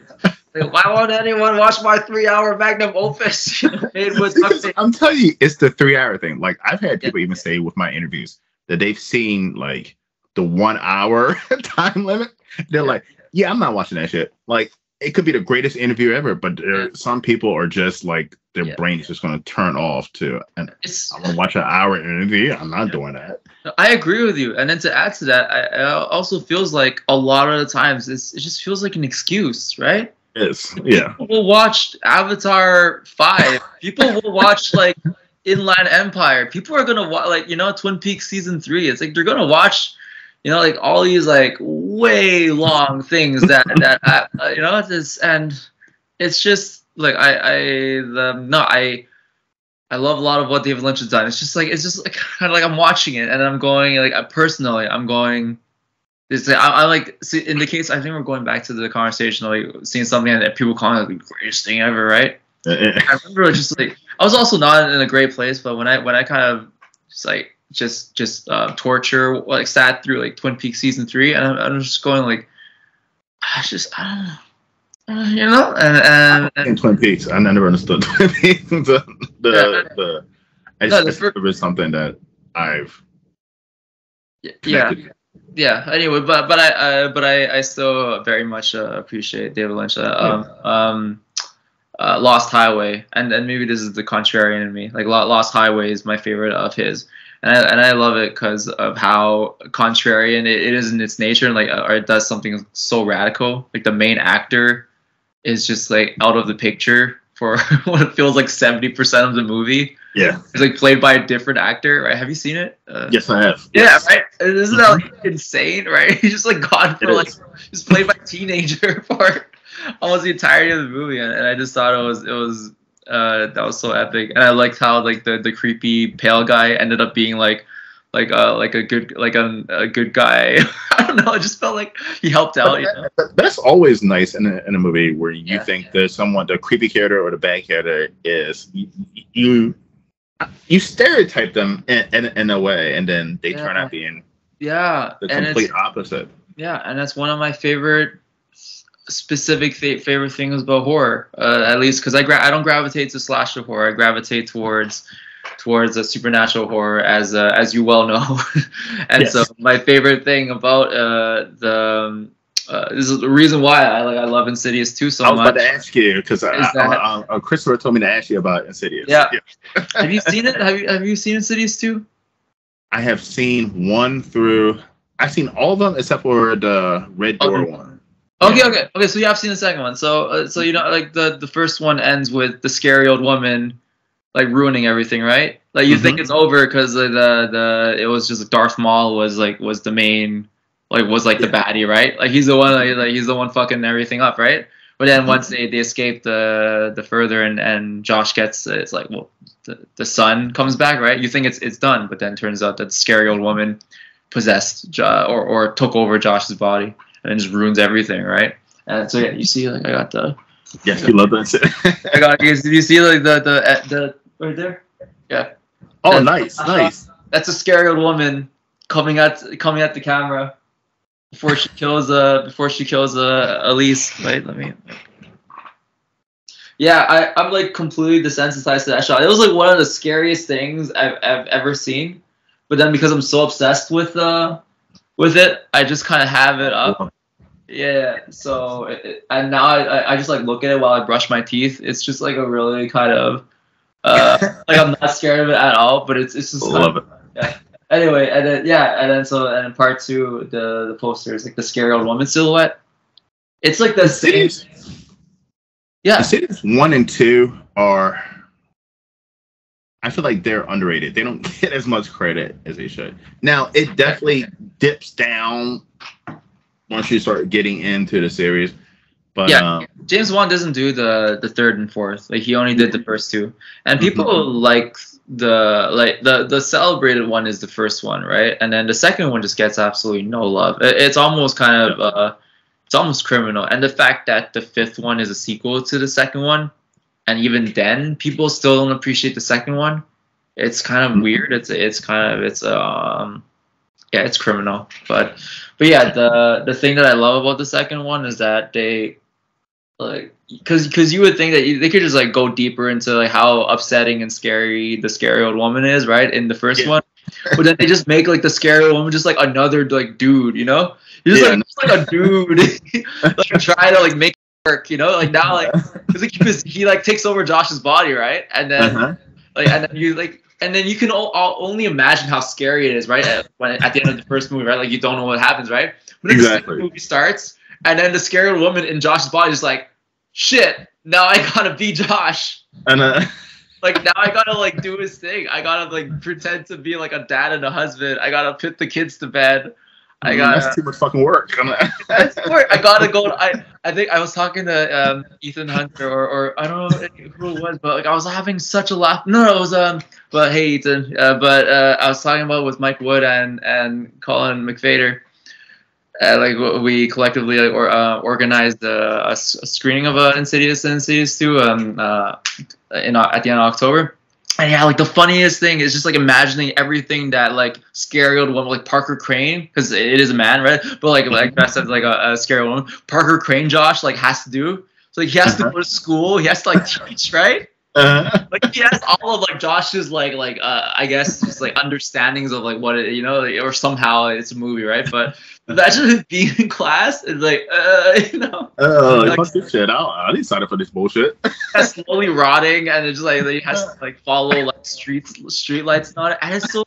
Like, why won't anyone watch my 3-hour magnum opus? It was I'm telling you, it's the 3-hour thing. Like I've had people even say with my interviews that they've seen like the 1 hour time limit. They're like, yeah, I'm not watching that shit. Like it could be the greatest interview ever, but some people are just like their brain is just going to turn off to, and I want to watch an hour interview. I'm not doing that. I agree with you. And then to add to that, I also feels like a lot of the times it just feels like an excuse, right? Yes. Yeah. People will watch Avatar 5. People will watch like Inland Empire. People are gonna watch like, you know, Twin Peaks season 3. It's like they're gonna watch, you know, like all these like way long things that you know, and it's just like I love a lot of what David Lynch has done. It's just like kind of like I'm watching it and I'm going like I'm going. I like, see, in the case, I think we're going back to the conversation, like seeing something that people call it the greatest thing ever, right? I remember just like I was also not in a great place, but when I kind of just like just torture like sat through like Twin Peaks season 3, and I'm just going like I don't know, you know, and in Twin Peaks, I never understood Twin Peaks. It was something that I've connected. Yeah. Anyway, but I still very much appreciate David Lynch. Lost Highway, and maybe this is the contrarian in me. Like Lost Highway is my favorite of his, and I love it because of how contrarian it is in its nature, and like or it does something so radical. Like the main actor is just like out of the picture for what it feels like 70% of the movie. Yeah, it's like played by a different actor, right? Have you seen it? Yes, I have. Yeah, yes. Right. Isn't that like insane, right? He's just like gone for like just played by a teenager for almost the entirety of the movie, and I just thought it was that was so epic, and I liked how like the creepy pale guy ended up being like a good guy. I don't know. It just felt like he helped out. You know? That's always nice in a movie where you think there's someone, the creepy character or the bad character is you stereotype them in a way, and then they turn out being the complete opposite. Yeah, and that's one of my favorite specific favorite things about horror. At least because I don't gravitate to slasher horror. I gravitate towards a supernatural horror, as you well know. And so my favorite thing about this is the reason why I love Insidious 2 so much. I was about to ask you because Christopher told me to ask you about Insidious. Yeah. Have you seen it? Have you seen Insidious 2? I have seen 1 through. I've seen all of them except for the Red Door one. Okay. So you have seen the second one. So you know, like the first one ends with the scary old woman like ruining everything, right? Like you think it's over because it was just Darth Maul was the main, like was like the baddie, right? Like he's the one fucking everything up, right? But then once they escape the further and Josh gets it's like, well, the son comes back, right? You think it's done, but then turns out that the scary old woman possessed or took over Josh's body. and it just ruins everything, right? And so yeah, you see, like I got the. Yes, you love that. I got. Did you see like the right there? Yeah. Oh, nice, nice. That's a scary old woman coming at the camera before she kills Elise. Wait, let me. Yeah, I'm like completely desensitized to that shot. It was like one of the scariest things I've ever seen. But then because I'm so obsessed with it, I just kind of have it up. Yeah. So and now I just like look at it while I brush my teeth. It's just like a really kind of like I'm not scared of it at all. But it's just love it. Yeah. Anyway, and then in part 2, the poster is like the scary old woman silhouette. It's like the same. Yeah. Insidious 1 and 2 are. I feel like they're underrated. They don't get as much credit as they should. Now, it definitely dips down once you start getting into the series. But yeah, James Wan doesn't do the 3rd and 4th. Like he only did the first 2. And people like the celebrated one is the first one, right? And then the second one just gets absolutely no love. It's almost kind of it's almost criminal. And the fact that the 5th one is a sequel to the second one, and even then people still don't appreciate the second one, it's kind of weird. It's criminal. But yeah, the thing that I love about the second one is that they like because you would think that they could just like go deeper into like how upsetting and scary the scary old woman is, right, in the first one, but then they just make like the scary old woman just like another like dude, you know, you're just like a dude like try to like make it work, you know, like now like because he like takes over Josh's body, right, and then and then you can only imagine how scary it is, right, when at the end of the first movie, right, like you don't know what happens, right, but then the second movie starts and then the scary old woman in Josh's body is like, shit, now I gotta be Josh. And like now I gotta like do his thing. I gotta like pretend to be like a dad and a husband. I gotta put the kids to bed. That's too much fucking work. That's work. I gotta go. I think I was talking to Ethan Hunter or I don't know who it was, but like I was having such a laugh. No, it was but hey Ethan. But I was talking about with Mike Wood and Colin McFader. Like we collectively organized a screening of Insidious 2 at the end of October. And yeah, like the funniest thing is just like imagining everything that like scary old woman, like Parker Crane, because it is a man, right? But like best as like a scary woman, Parker Crane, Josh like has to do. So like he has to go to school, he has to like teach, right? Like he has all of like Josh's like I guess just like understandings of like what it, you know, like, or somehow it's a movie, right? But imagine him being in class and like you know, like, fuck this shit. I didn't sign up for this bullshit. Slowly rotting, and it's just like he has to like follow like street lights and all that. And so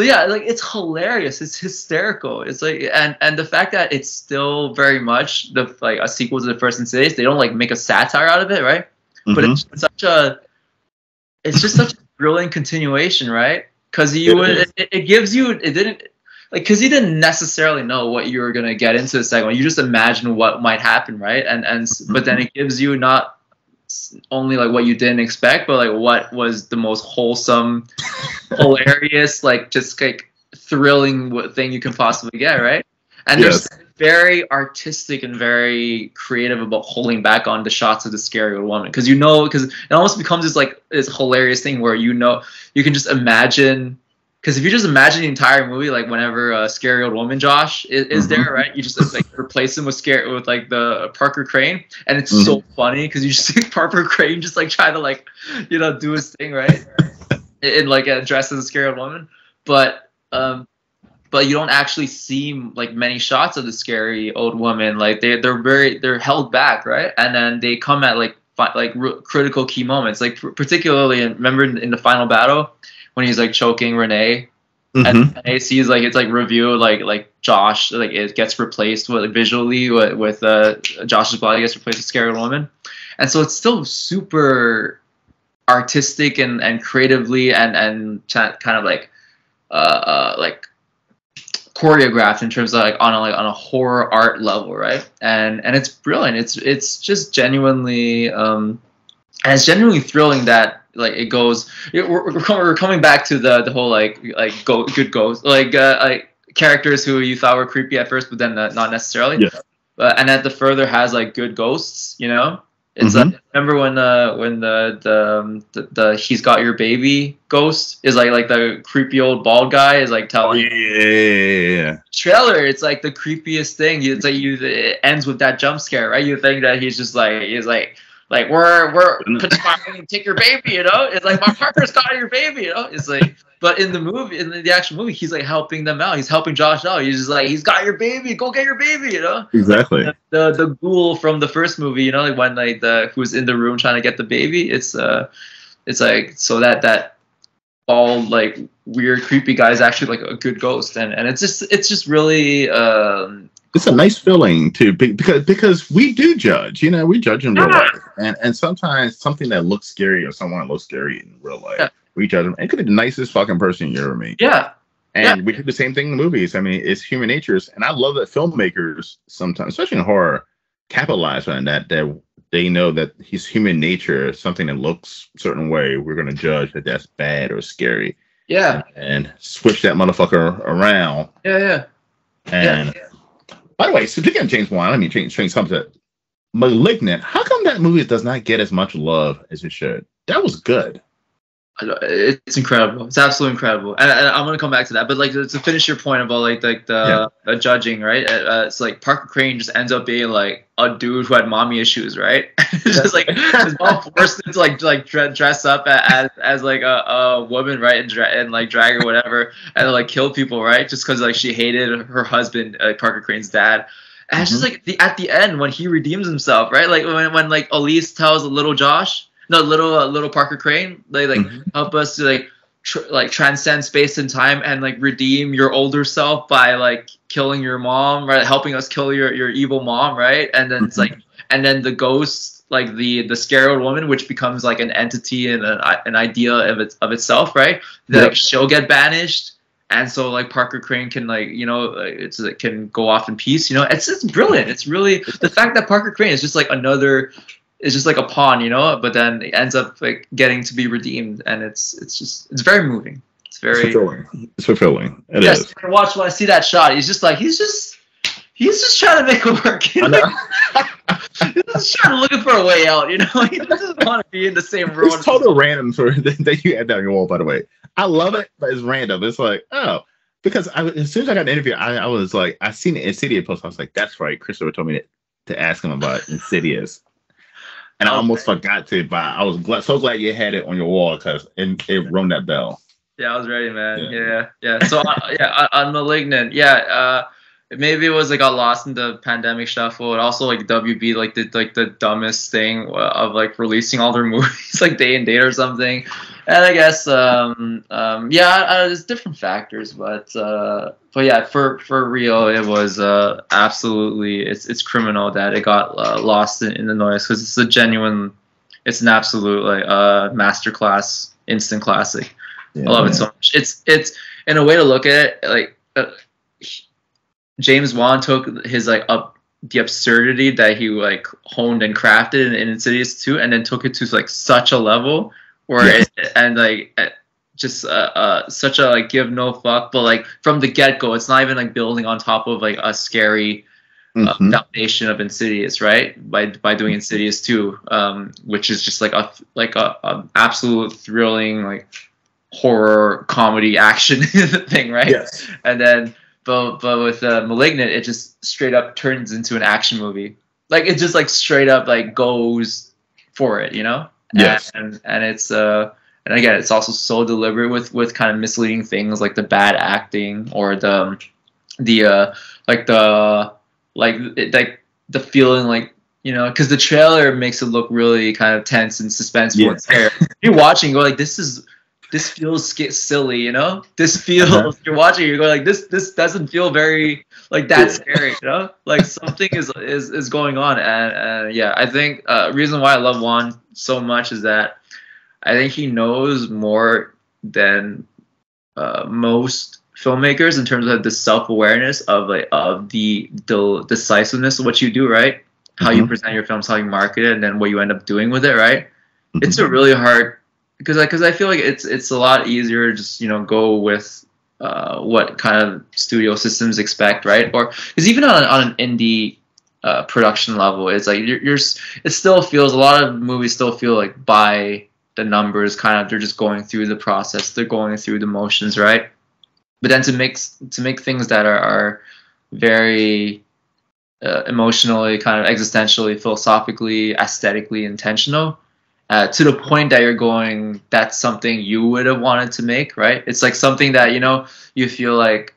yeah, like it's hilarious. It's hysterical. It's like and the fact that it's still very much like a sequel to the first Insidious. They don't like make a satire out of it, right? But it's just such a brilliant continuation, right? Because it gives you, it didn't, like, because you didn't necessarily know what you were gonna get into the second one. You just imagine what might happen, right? But then it gives you not only like what you didn't expect, but like what was the most wholesome, hilarious, like just like thrilling thing you can possibly get, right? And there's very artistic and very creative about holding back on the shots of the scary old woman, because it almost becomes this hilarious thing where you can just imagine, because if you just imagine the entire movie, like whenever a scary old woman Josh is there, right, you just like replace him with like the Parker Crane, and it's so funny because you just see Parker Crane just like try to like do his thing, right, in like dressed as a scary old woman, but you don't actually see like many shots of the scary old woman. Like they're held back, right? And then they come at like critical key moments. Like particularly, remember in the final battle when he's like choking Renee, and Renee sees like it's like revealed like Josh, like it gets replaced with visually with Josh's body gets replaced with scary old woman, and so it's still super artistic and creatively and kind of like choreographed in terms of like on a horror art level, right? And it's brilliant. It's just genuinely and it's genuinely thrilling that like it goes. We're coming back to the whole like good ghost, like characters who you thought were creepy at first, but then not necessarily. Yeah. And then the further has like good ghosts, you know. It's Mhm. like, remember when the he's got your baby ghost is like the creepy old bald guy is like Oh telling yeah. trailer. It's like the creepiest thing. It's like it ends with that jump scare, right? You think that he's like we're conspiring to take your baby, you know? It's like my partner's got your baby, you know? It's like, but in the movie, in the actual movie, he's like helping them out. He's helping Josh out. He's just like, he's got your baby. Go get your baby, you know? Exactly. Like the ghoul from the first movie, you know, like when like who's in the room trying to get the baby. It's like so that all like weird creepy guy is actually like a good ghost, and it's just really It's a nice feeling too, because we do judge. You know, we judge in real life, and sometimes something that looks scary or someone looks scary in real life, we judge them. It could be the nicest fucking person you ever meet. Yeah. And we do the same thing in movies. I mean, it's human nature, and I love that filmmakers sometimes, especially in horror, capitalize on that. That they know that he's human nature, something that looks a certain way, we're going to judge that that's bad or scary. Yeah. And switch that motherfucker around. Yeah. And by the way, speaking of James Wan, let me change something. Malignant. How come that movie does not get as much love as it should? That was good. It's incredible. It's absolutely incredible, and I'm gonna come back to that. But like to finish your point about like the judging, right? It's like Parker Crane just ends up being like a dude who had mommy issues, right? It's just like his mom forced him to like dress up as like a woman, right, and like drag or whatever, and like kill people, right? Just because like she hated her husband, Parker Crane's dad. And it's just like at the end when he redeems himself, right? Like when like Elise tells little Josh. No, little Parker Crane. They like help us to like transcend space and time and like redeem your older self by like killing your mom, right? Helping us kill your evil mom, right? And then it's like, and then the ghost, like the scared old woman, which becomes like an entity and an idea of itself, right? Like she'll get banished, and so like Parker Crane can like it can go off in peace. You know, it's brilliant. It's really the fact that Parker Crane is just like another. It's just like a pawn, you know, but then it ends up like getting to be redeemed, and it's very moving. It's fulfilling. It is. Watch when I see that shot. He's just trying to make it work. You know? He's just trying to looking for a way out. You know, he doesn't want to be in the same room. It's total random that you had down your wall. By the way, I love it, but it's random. It's like because as soon as I got an interview, I was like, I seen the Insidious post. I was like, that's right. Christopher told me to ask him about Insidious. And I almost forgot to, but I was so glad you had it on your wall because it rung that bell. Yeah, I was ready, man. Yeah. So on Malignant, maybe it was like got lost in the pandemic shuffle, and also like WB like did like the dumbest thing of like releasing all their movies like day and date or something. And I guess there's different factors, but yeah, for real, it was absolutely it's criminal that it got lost in the noise, because it's an absolute like masterclass, instant classic. I love it so much. It's in a way to look at it like James Wan took his like the absurdity that he like honed and crafted in Insidious 2, and then took it to like such a level where such a like give no fuck, but like from the get-go it's not even like building on top of like a scary foundation of Insidious, right? By doing Insidious 2, which is just like a absolute thrilling like horror comedy action thing, right? Yes. And then but with Malignant, it just straight up turns into an action movie. Like it just like straight up like goes for it, you know? Yes. And it's and again, it's also so deliberate with kind of misleading things like the bad acting or the feeling like, you know, because the trailer makes it look really kind of tense and suspenseful. Yeah. You're watching, go like, this feels silly, you know. This feels you're watching, you're going like this doesn't feel very like that scary, you know. Like something is going on, and yeah, I think reason why I love Wan so much is that I think he knows more than most filmmakers in terms of the self-awareness of like of the decisiveness of what you do, right? How you present your films, how you market it, and then what you end up doing with it, right? It's a really hard because I feel like it's a lot easier to just, you know, go with what kind of studio systems expect, right? Or because even on an indie production level, it's like it still feels, a lot of movies still feel like by the numbers, kind of, they're just going through the process, they're going through the motions, right? But then to make things that are very emotionally, kind of existentially, philosophically, aesthetically intentional, to the point that you're going, that's something you would have wanted to make, right? It's like something that, you know, you feel like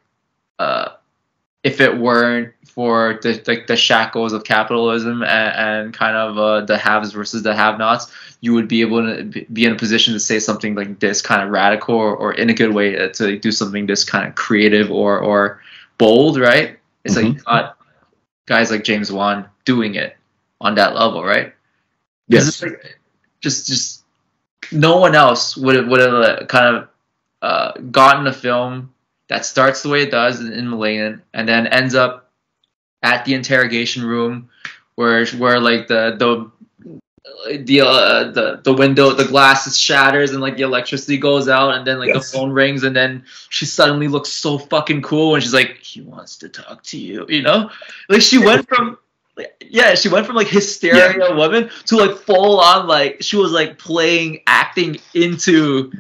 if it weren't for the shackles of capitalism and kind of the haves versus the have-nots, you would be able to be in a position to say something like this kind of radical, or in a good way to do something this kind of creative or bold, right? It's like, you got guys like James Wan doing it on that level, right? Yes. It's like, just no one else would have kind of gotten a film that starts the way it does in *Malignant*, and then ends up at the interrogation room where like the window, the glass shatters, and like the electricity goes out, and then like the phone rings, and then she suddenly looks so fucking cool, and she's like, he wants to talk to you, you know? Like she went from like hysteria woman to like full on, like she was like acting into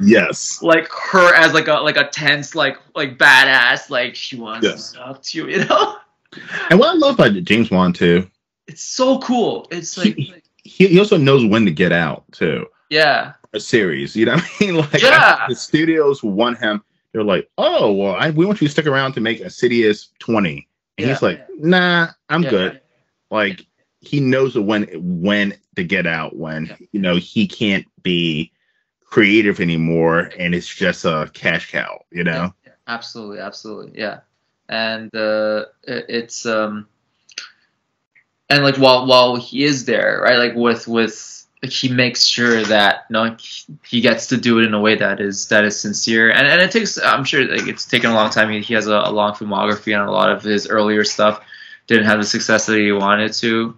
like her as like a tense like badass, like she wants to talk to you, you know? And what I love about James Wan too, it's so cool. It's like he also knows when to get out too. Yeah. A series, you know what I mean? Like the studios want him. They're like, oh well, we want you to stick around to make Insidious 20, and he's like, nah, I'm good. Like he knows when to get out, when you know he can't be creative anymore, and it's just a cash cow, you know. Absolutely, yeah. And it's and like while he is there, right, like with like, he makes sure that he gets to do it in a way that is sincere, and it takes, I'm sure like it's taken a long time. He has a long filmography, and a lot of his earlier stuff didn't have the success that he wanted to,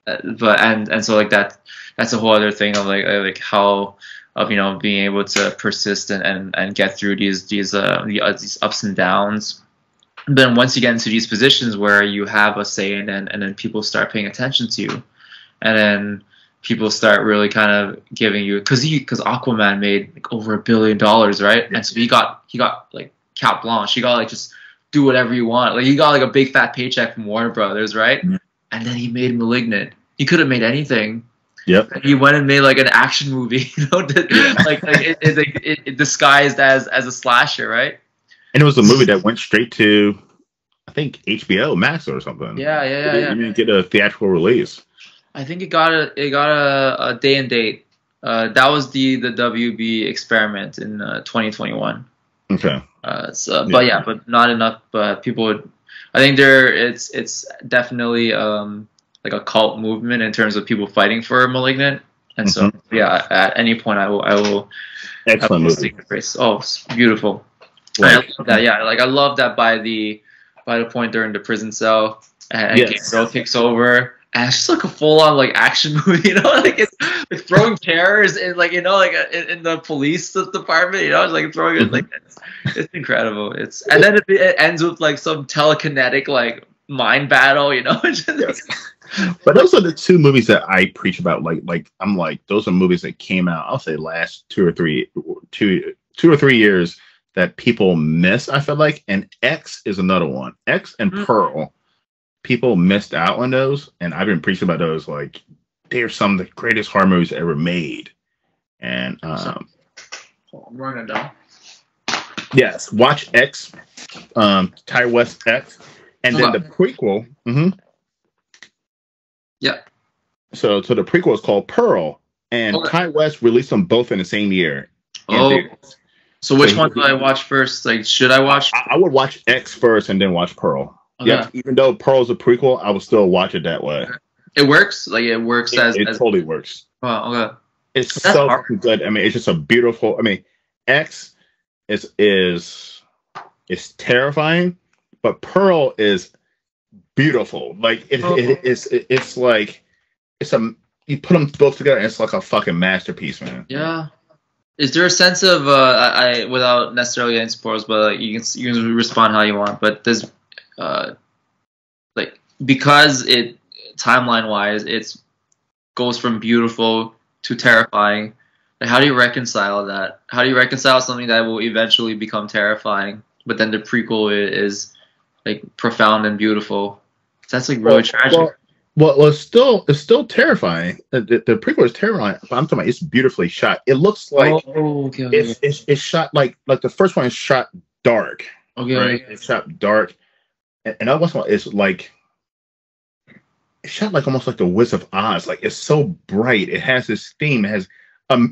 but and so like that's a whole other thing of like how of, you know, being able to persist and get through these ups and downs. Then once you get into these positions where you have a say and then people start paying attention to you, and then people start really kind of giving you, because Aquaman made like over $1 billion, right? And so he got like carte blanche. He got like just do whatever you want. Like he got like a big fat paycheck from Warner Brothers, right? And then he made *Malignant*. He could have made anything. Yep. And he went and made like an action movie, you know, like it disguised as a slasher, right? And it was a movie that went straight to, I think, HBO Max or something. Yeah. It didn't get a theatrical release. I think it got a day and date. That was the WB experiment in 2021. Okay. But not enough. But people would, I think it's definitely like a cult movement in terms of people fighting for *Malignant*. And so at any point I will excellent movie. Oh, it's beautiful. Right. I love that. Yeah, like I love that by the point they're in the prison cell and Gabriel takes over, and it's just like a full on like action movie, you know, like it's like throwing chairs and like, you know, like in the police department, you know, it's like throwing it, like it's incredible. And then it ends with like some telekinetic like mind battle, you know. But those are the two movies that I preach about. Like I'm like, those are movies that came out, I'll say last 2 or 3 years that people miss, I feel like. And X is another one. X and Pearl, people missed out on those, and I've been preaching about those. Like, they're some of the greatest horror movies ever made. And I'm writing it down. Yes, watch X, Ty West X, and then the prequel. Yeah. So the prequel is called Pearl, and Ty West released them both in the same year. So which one do I watch first? Like, should I watch? I would watch X first and then watch Pearl. Okay. Yeah, even though Pearl's a prequel, I would still watch it that way. It works? Like, it works as... It totally works. Oh, okay. It's so fucking good. I mean, it's just a beautiful... I mean, X is terrifying, but Pearl is beautiful. Like, it's like... you put them both together, and it's like a fucking masterpiece, man. Yeah. is there a sense of without necessarily getting spoilers, but like, you can respond how you want. But there's like because it timeline wise, it's goes from beautiful to terrifying. Like, how do you reconcile that? How do you reconcile something that will eventually become terrifying, but then the prequel is like profound and beautiful? That's like really tragic. It's still terrifying. The prequel is terrifying, but I'm talking about it's beautifully shot. It looks like Okay. it's shot like the first one is shot dark. Okay. Right? It's shot dark, and the other one is like it's shot like almost like the Wizard of Oz. Like it's so bright. It has this theme. It has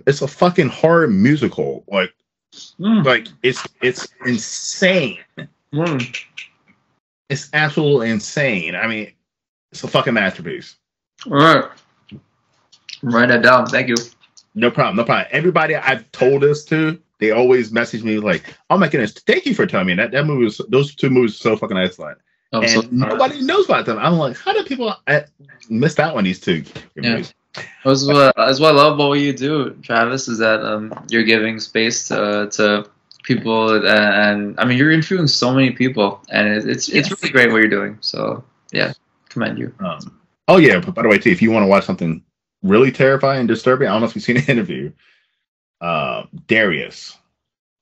it's a fucking horror musical. Like it's insane. It's absolutely insane. I mean, it's a fucking masterpiece. All right. Write that down. Thank you. No problem. No problem. Everybody I've told this to, they always message me like, "Oh my goodness, thank you for telling me that movie was those two movies are so fucking excellent." And nobody knows about them. I'm like, how do people miss out on these two movies? That's what I love about what you do, Travis, is that you're giving space to people, and I mean you're interviewing so many people, and it's really great what you're doing. So yeah, commend you. Oh yeah, but by the way, too, if you want to watch something really terrifying and disturbing, I don't know if you've seen the interview. Darius.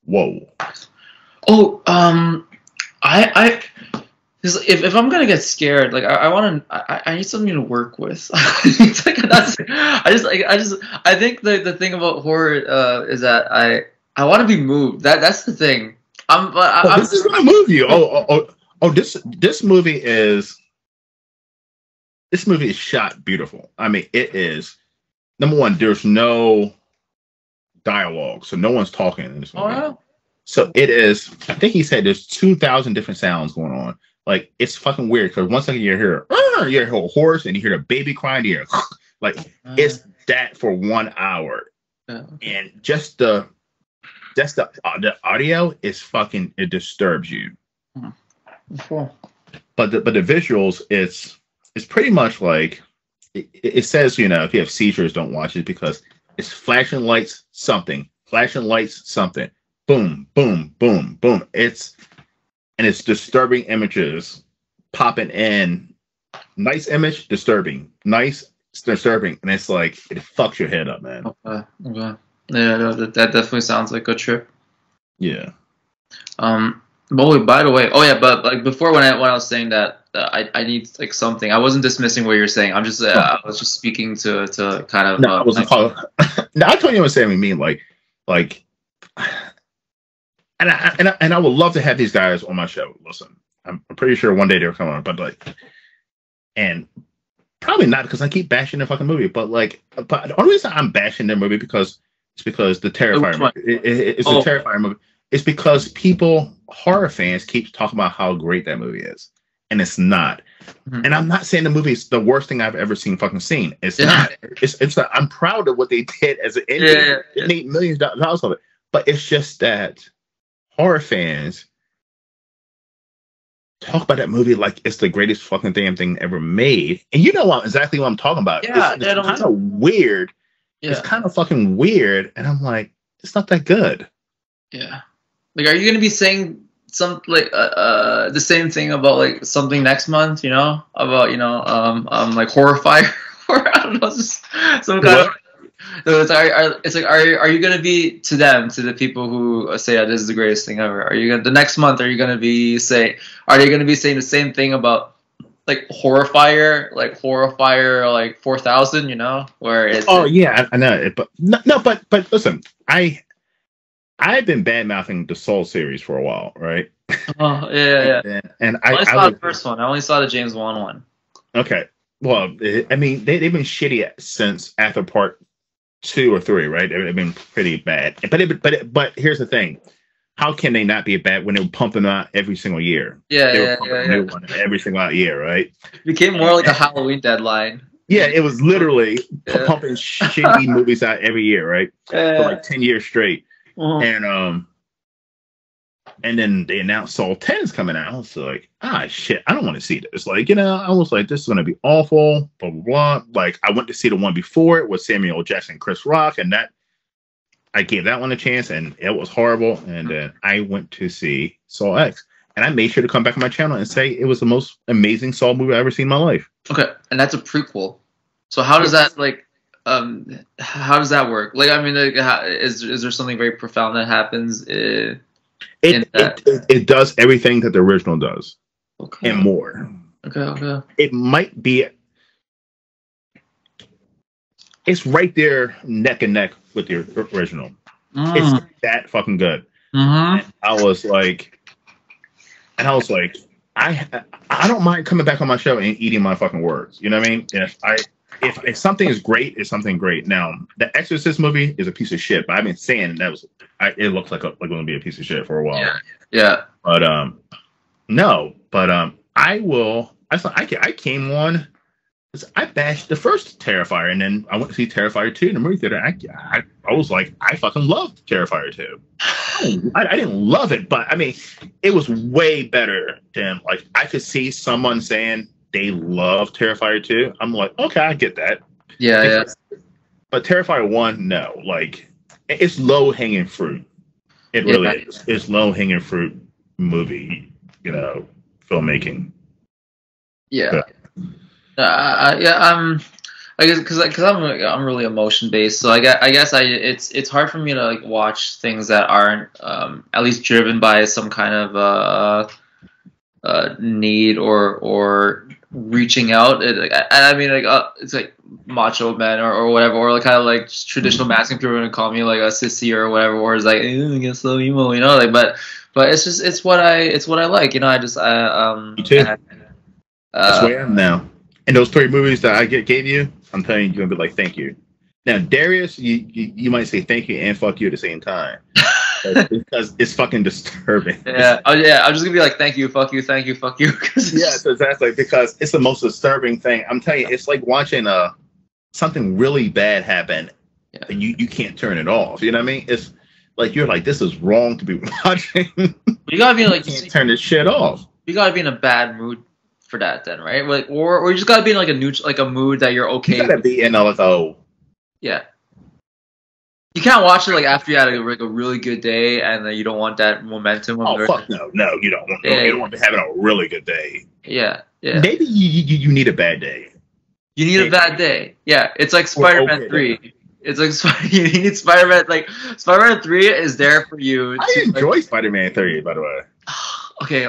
Whoa. Oh, if I'm gonna get scared, like I need something to work with. I think the thing about horror is that I want to be moved. That's the thing. This is gonna move you. This movie is shot beautiful. I mean, it is. Number one, there's no dialogue, so no one's talking in this movie. Oh, yeah. So it is. I think he said there's 2,000 different sounds going on. Like it's fucking weird because one second you hear a horse and you hear a baby crying. You hear like it's that for 1 hour, and just the audio is fucking, it disturbs you. Cool. But the visuals, it's pretty much like it says, you know, if you have seizures, don't watch it because it's flashing lights, something, boom, boom, boom, boom. It's disturbing images popping in. Nice image, disturbing. Nice, disturbing, and it's like it fucks your head up, man. Okay. Yeah, that definitely sounds like a trip. Yeah. But by the way, but like before when I was saying that I need like something, I wasn't dismissing what you're saying. I'm just I was just speaking to kind of. No, I wasn't calling. No, I told you what I'm saying. I mean, like, and I would love to have these guys on my show. Listen, I'm pretty sure one day they'll come on, but like, and probably not because I keep bashing the fucking movie. But the only reason I'm bashing their movie because the Terrifier movie. It's a Terrifier movie. It's because horror fans, keep talking about how great that movie is, and it's not. Mm-hmm. And I'm not saying the movie is the worst thing I've ever seen. It's not. It's not. I'm proud of what they did as an ending. They made millions of dollars of it, but it's just that horror fans talk about that movie like it's the greatest fucking damn thing ever made. And you know exactly what I'm talking about. Yeah, it's kind of weird. Yeah. It's kind of fucking weird. And I'm like, it's not that good. Yeah. Like, are you going to be saying the same thing about like something next month, you know, about, you know, like Horrifier or I don't know, just some kind of. It's like, are you gonna be to the people who say that this is the greatest thing ever? Are you gonna the next month? Are they gonna be saying the same thing about like Horrifier, like 4000? You know, where it's I know it, but no, but listen, I've been bad mouthing the Soul series for a while, right? Oh yeah. And I saw the first one. I only saw the James Wan one. Okay, well, I mean they've been shitty since after part 2 or 3, right? They've been pretty bad. But here's the thing: how can they not be bad when they were pumping out every single year? New one every single year, right? It became more like a Halloween deadline. Yeah, it was literally pumping shitty movies out every year, right? For like 10 years straight. Uh-huh. And then they announced Saw 10's coming out. I was like, shit, I don't want to see this. Like, you know, I was like, this is going to be awful, blah, blah, blah. Like, I went to see the one before it with Samuel L. Jackson and Chris Rock, and that, I gave that one a chance, and it was horrible. And then I went to see Saw X, and I made sure to come back on my channel and say it was the most amazing Saw movie I've ever seen in my life. Okay, and that's a prequel. So how does that how does that work? Like, I mean, like, is there something very profound that happens? It does everything that the original does, Okay. and more. Okay. It might be. It's right there, neck and neck with the original. It's that fucking good. Mm-hmm. And I was like, I don't mind coming back on my show and eating my fucking words. You know what I mean? If something is great, it's something great. Now, the Exorcist movie is a piece of shit, but I've been saying it looks like going to be a piece of shit for a while. Yeah. But no. But I will. I came on. I bashed the first Terrifier, and then I went to see Terrifier 2 in the movie theater. I was like, I fucking loved Terrifier 2. I didn't love it, but I mean, it was way better than, like, I could see someone saying they love Terrifier 2. I'm like, okay, I get that. Yeah. But Terrifier 1, no. Like, it's low-hanging fruit. It really is. It's low-hanging fruit movie, filmmaking. Yeah. I guess because I'm really emotion based, so I guess it's hard for me to like watch things that aren't at least driven by some kind of need or reaching out. I mean, like it's like Macho Man or whatever, or like kind of like traditional masculine people are gonna call me like a sissy or whatever, or it's like I get so emo, like but it's what I like, Me too. That's where I am now. And those 3 movies that I gave you, I'm telling you, you're gonna be like, thank you. Now, Darius, you might say thank you and fuck you at the same time, because it's fucking disturbing. Yeah. Oh yeah. I'm just gonna be like, thank you, fuck you, thank you, fuck you. Yes, exactly. Because it's the most disturbing thing. I'm telling you, it's like watching something really bad happen, and you can't turn it off. You know what I mean? It's like you're like, this is wrong to be watching. You gotta be like, you can't turn this shit off. You gotta be in a bad mood for that, then, right? Like, or you just gotta be in like a mood that you're okay. You gotta be in Yeah. You can't watch it like after you had a really good day, and then you don't want that momentum. Fuck no, you don't. You don't want to be having a really good day. Yeah. Maybe you need a bad day. You need a bad day. Yeah, it's like Spider-Man 3. It's like you need Spider-Man. Like Spider-Man 3 is there for you. I enjoy Spider-Man 3, by the way. Okay.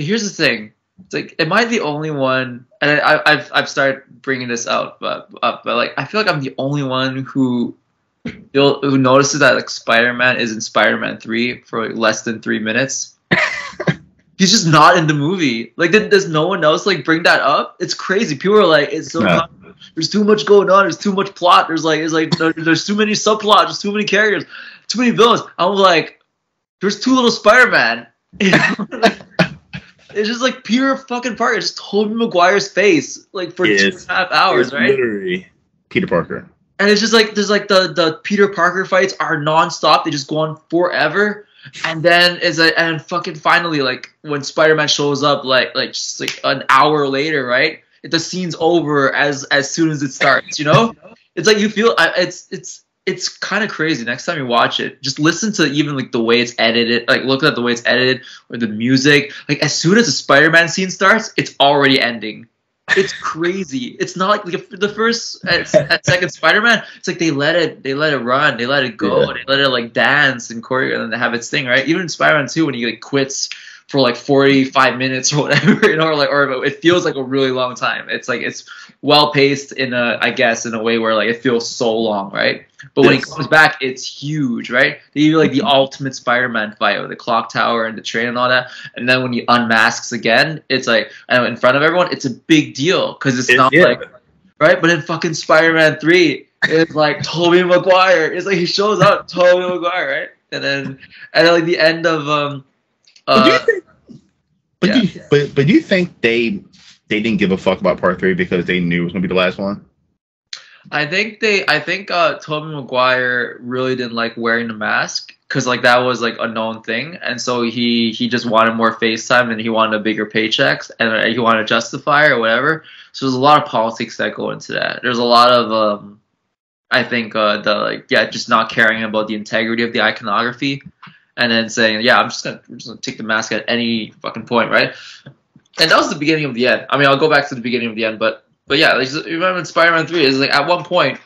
Here's the thing. It's like, am I the only one? And I've started bringing this up, but like I feel like I'm the only one who notices that like Spider-Man is in Spider-Man 3 for like less than 3 minutes. He's just not in the movie. Like, does no one else like bring that up? It's crazy. People are like, there's too much going on. There's too much plot. There's too many subplots. There's too many characters. Too many villains. I'm like, there's too little Spider-Man. It's just like Peter fucking Parker. It's Tobey Maguire's face like for 2.5 hours, right? Literally Peter Parker. And it's just like there's like the Peter Parker fights are nonstop. They just go on forever. And then and fucking finally, like when Spider-Man shows up, like just like an hour later, right? The scene's over as soon as it starts. It's like you feel it's kind of crazy. Next time you watch it, just listen to even like the way it's edited. Like look at the way it's edited or the music. Like as soon as the Spider-Man scene starts, it's already ending. It's crazy. It's not like the first and second Spider-Man. It's like they let it run, they let it go, they let it like dance and choreo and have its thing, right? Even in Spider-Man 2 when he like quits for like 45 minutes or whatever, or it feels like a really long time. It's like it's well paced in a way where like it feels so long, right? But when he comes back, it's huge, right? They do like the ultimate Spider-Man fight with the clock tower and the train and all that. And then when he unmasks again, it's like in front of everyone, it's a big deal because it's not like right. But in fucking Spider-Man 3, it's like Tobey Maguire. It's like he shows up, Tobey Maguire, right? And then like the end of But do you think they didn't give a fuck about part 3 because they knew it was gonna be the last one? I think Tobey Maguire really didn't like wearing the mask because like that was like a known thing, and so he just wanted more face time and he wanted a bigger paychecks and he wanted to justify or whatever. So there's a lot of politics that go into that. There's a lot of I think just not caring about the integrity of the iconography, and then saying, yeah, I'm just gonna take the mask at any fucking point, right? And that was the beginning of the end. I mean, I'll go back to the beginning of the end, but yeah, like, remember in Spider-Man 3, it's like at one point,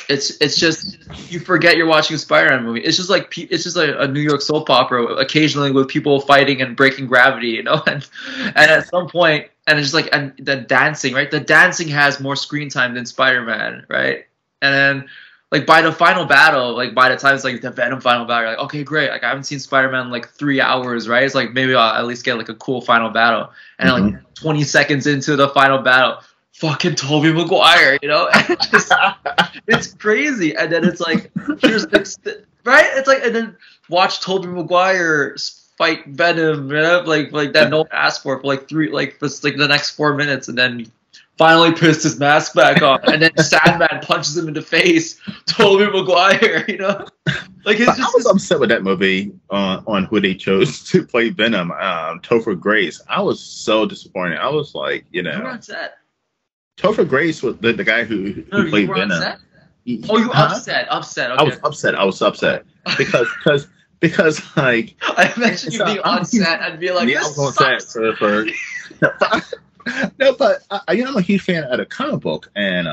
it's just you forget you're watching a Spider-Man movie. It's just like a New York soap opera, occasionally with people fighting and breaking gravity, you know. And at some point, and it's just like, and the dancing, right? The dancing has more screen time than Spider-Man, right? And then, like, by the final battle, like by the time it's like the Venom final battle, you're like, okay, great. Like, I haven't seen Spider-Man in like 3 hours, right? It's like, maybe I'll at least get like a cool final battle. And like 20 seconds into the final battle, fucking Tobey Maguire, you know? And it's crazy. And then it's like, here's right? It's like, and then watch Tobey Maguire fight Venom, you know? Like that no one asked for like the next 4 minutes, and then finally puts his mask back on, and then Sandman punches him in the face. Tobey Maguire, you know? Like, it's just, I was upset with that movie on who they chose to play Venom, Topher Grace. I was so disappointed. I was like, you know, you were upset. Topher Grace was the guy who played Venom. Upset? Oh, you upset? Upset. Okay. I was upset because like I imagine you being upset and be like, yeah, I was upset for no, but I'm a huge fan of the comic book, and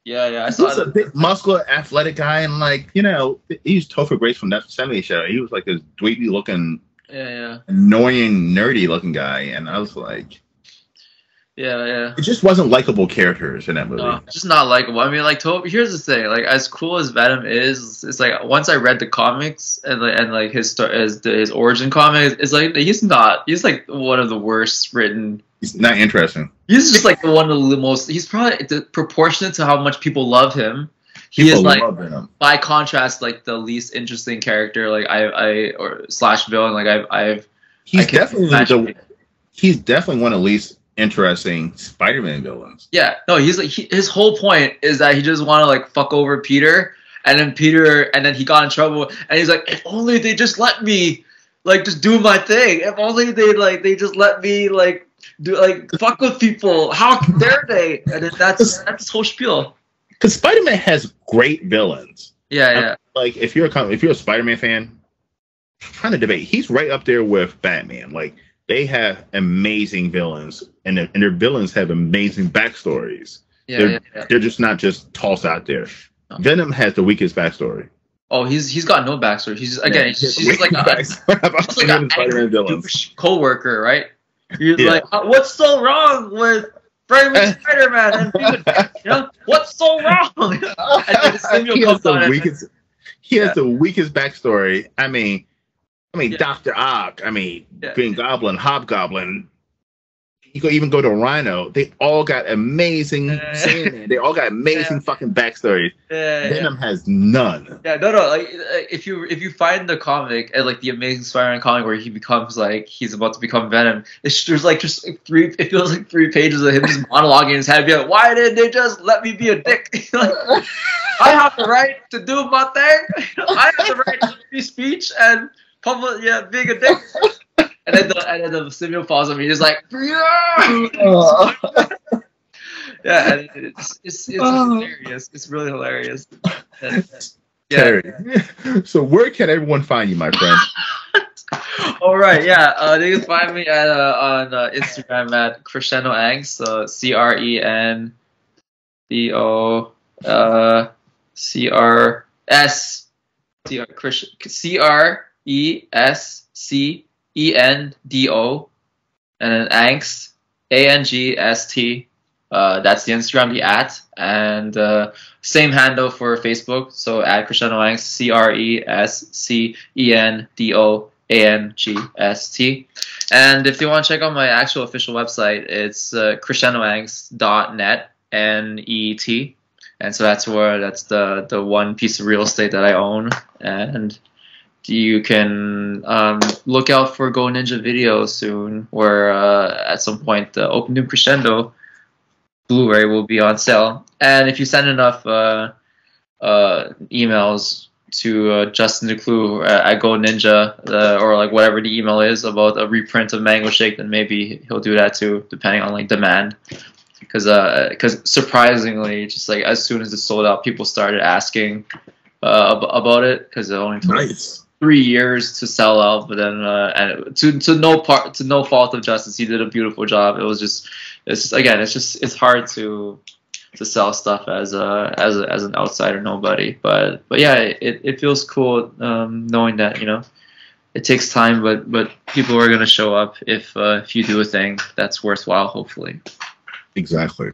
yeah, I saw he's a big, muscular, athletic guy, and like, you know, he's Topher Grace from that 70s show. He was like this dweeby looking, annoying, nerdy looking guy, and I was like, yeah. It just wasn't likable characters in that movie. No, just not likable. I mean, like, here's the thing. Like, as cool as Venom is, it's like once I read the comics and his origin comics, it's like he's like one of the worst written. He's not interesting. He's just like one of the most. He's probably proportionate to how much people love him. He is like, by contrast, like the least interesting character. Like slash villain. Like he's definitely one of the least interesting Spider-Man villains. Yeah, no, he's like his whole point is that he just want to like fuck over Peter, and then he got in trouble, and he's like, if only they just let me like just do my thing. If only they just let me like do like fuck with people. How dare they? And then that's his whole spiel. Because Spider-Man has great villains. Yeah. Like if you're a Spider-Man fan, trying to debate, he's right up there with Batman. Like, they have amazing villains, and their villains have amazing backstories. They're just not just tossed out there. No. Venom has the weakest backstory. Oh, he's got no backstory. He's just like an angry douche coworker, right? You're like, what's so wrong with Framing Spider-Man and being a dick, you know? What's so wrong? And he has the weakest backstory. I mean, Dr. Ock, Green Goblin, Hobgoblin, you could even go to Rhino. They all got amazing they all got amazing fucking backstories. Venom has none. Yeah, no. Like, if you find the comic and like the Amazing Spider-Man comic where he becomes like he's about to become Venom, there's like just like it feels like 3 pages of him just monologuing in his head, being like, why didn't they just let me be a dick? Like, I have the right to do my thing. I have the right to free speech and public, being a dick. And then the symbiote falls on me. He's like, and it's hilarious. It's really hilarious. Terry. So where can everyone find you, my friend? All right, they can find me at on Instagram at Crescendo Angst. So CRESCENDO, and then Angst, ANGST. That's the Instagram, the @ and same handle for Facebook. So at Crescendo Angst, CRESCENDOANGST. And if you want to check out my actual official website, it's crescendoangst.net, NET. And so that's the one piece of real estate that I own. And you can look out for Go Ninja videos soon, where at some point the Open Doom Crescendo Blu-ray will be on sale. And if you send enough emails to Justin DeClue at Go Ninja, or like whatever the email is about a reprint of Mango Shake, then maybe he'll do that too, depending on like demand. because surprisingly, just like as soon as it sold out, people started asking about it because it only took Nice. 3 years to sell out. But then and to no fault of Justice, he did a beautiful job. It's hard to sell stuff as an outsider nobody. But yeah, it feels cool knowing that it takes time, but people are gonna show up if you do a thing that's worthwhile, hopefully. Exactly.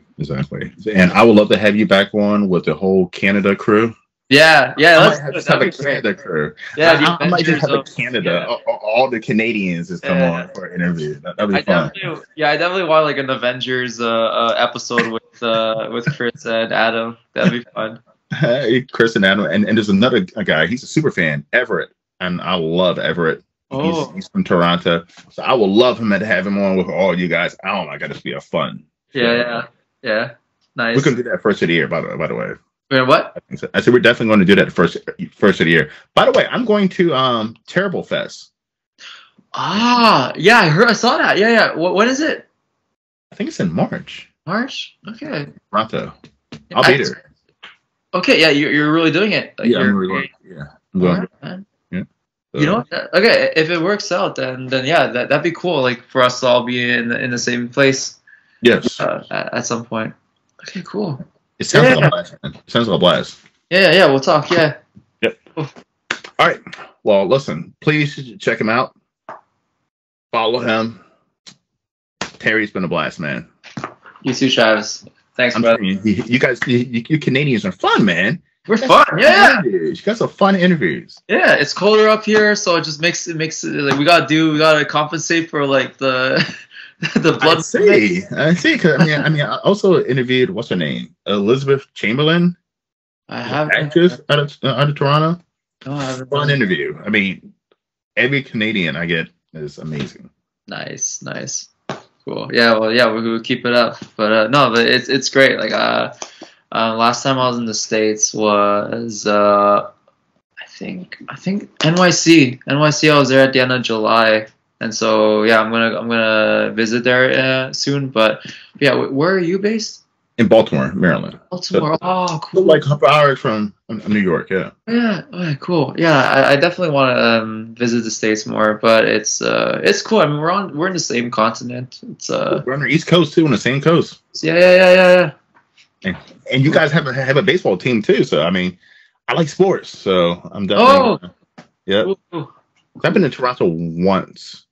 And I would love to have you back on with the whole Canada crew. Yeah, I might have a Canada crew. Yeah, I might just have a Canada. All the Canadians just come on for an interview. That'd be fun. I definitely want like an Avengers episode with Chris and Adam. That'd be fun. Hey, Chris and Adam, and there's another guy. He's a super fan, Everett, and I love Everett. Oh. He's from Toronto, so I would love him to have him on with all you guys. Oh my god, this be a fun. Yeah. Nice. We're gonna do that first of the year, by the way. Wait, what? I said we're definitely going to do that first of the year. By the way, I'm going to Terrible Fest. Yeah, I saw that. Yeah. When is it? I think it's in March. March? Okay. Toronto. I'll be there. Okay, yeah, you're really doing it. Yeah, I'm really going. Yeah, I'm going. Man. Yeah. You know what? Okay, if it works out, then yeah, that'd be cool. Like for us to all be in the same place. Yes. At some point. Okay, cool. It sounds like a blast, man. It sounds like a blast. Yeah, we'll talk, yeah. Yep. Cool. All right. Well, listen, please check him out. Follow him. Terry's been a blast, man. You too, Travis. Thanks, brother. You guys, you Canadians are fun, man. We're fun, yeah. You guys are fun interviews. Yeah, it's colder up here, so it just makes it like we gotta compensate for like the blood. I see. Cause I mean, I also interviewed what's her name, Elizabeth Chamberlain. I have actress out of Toronto. No, I haven't. Fun interview. I mean, every Canadian I get is amazing. Nice. Cool. Yeah, well, yeah, we'll keep it up. But no, but it's great. Like last time I was in the States was I think NYC. I was there at the end of July. And so yeah, I'm gonna visit there soon. But yeah, where are you based? In Baltimore, Maryland. Baltimore. Oh, cool. Like a couple hours from New York. Yeah. Yeah. Okay, cool. Yeah, I definitely want to visit the States more. But it's cool. I mean, we're in the same continent. It's we're on the East Coast too, on the same coast. Yeah. And you guys have a baseball team too. So I mean, I like sports. So I'm definitely. Yeah. Cool. I've been to Toronto once.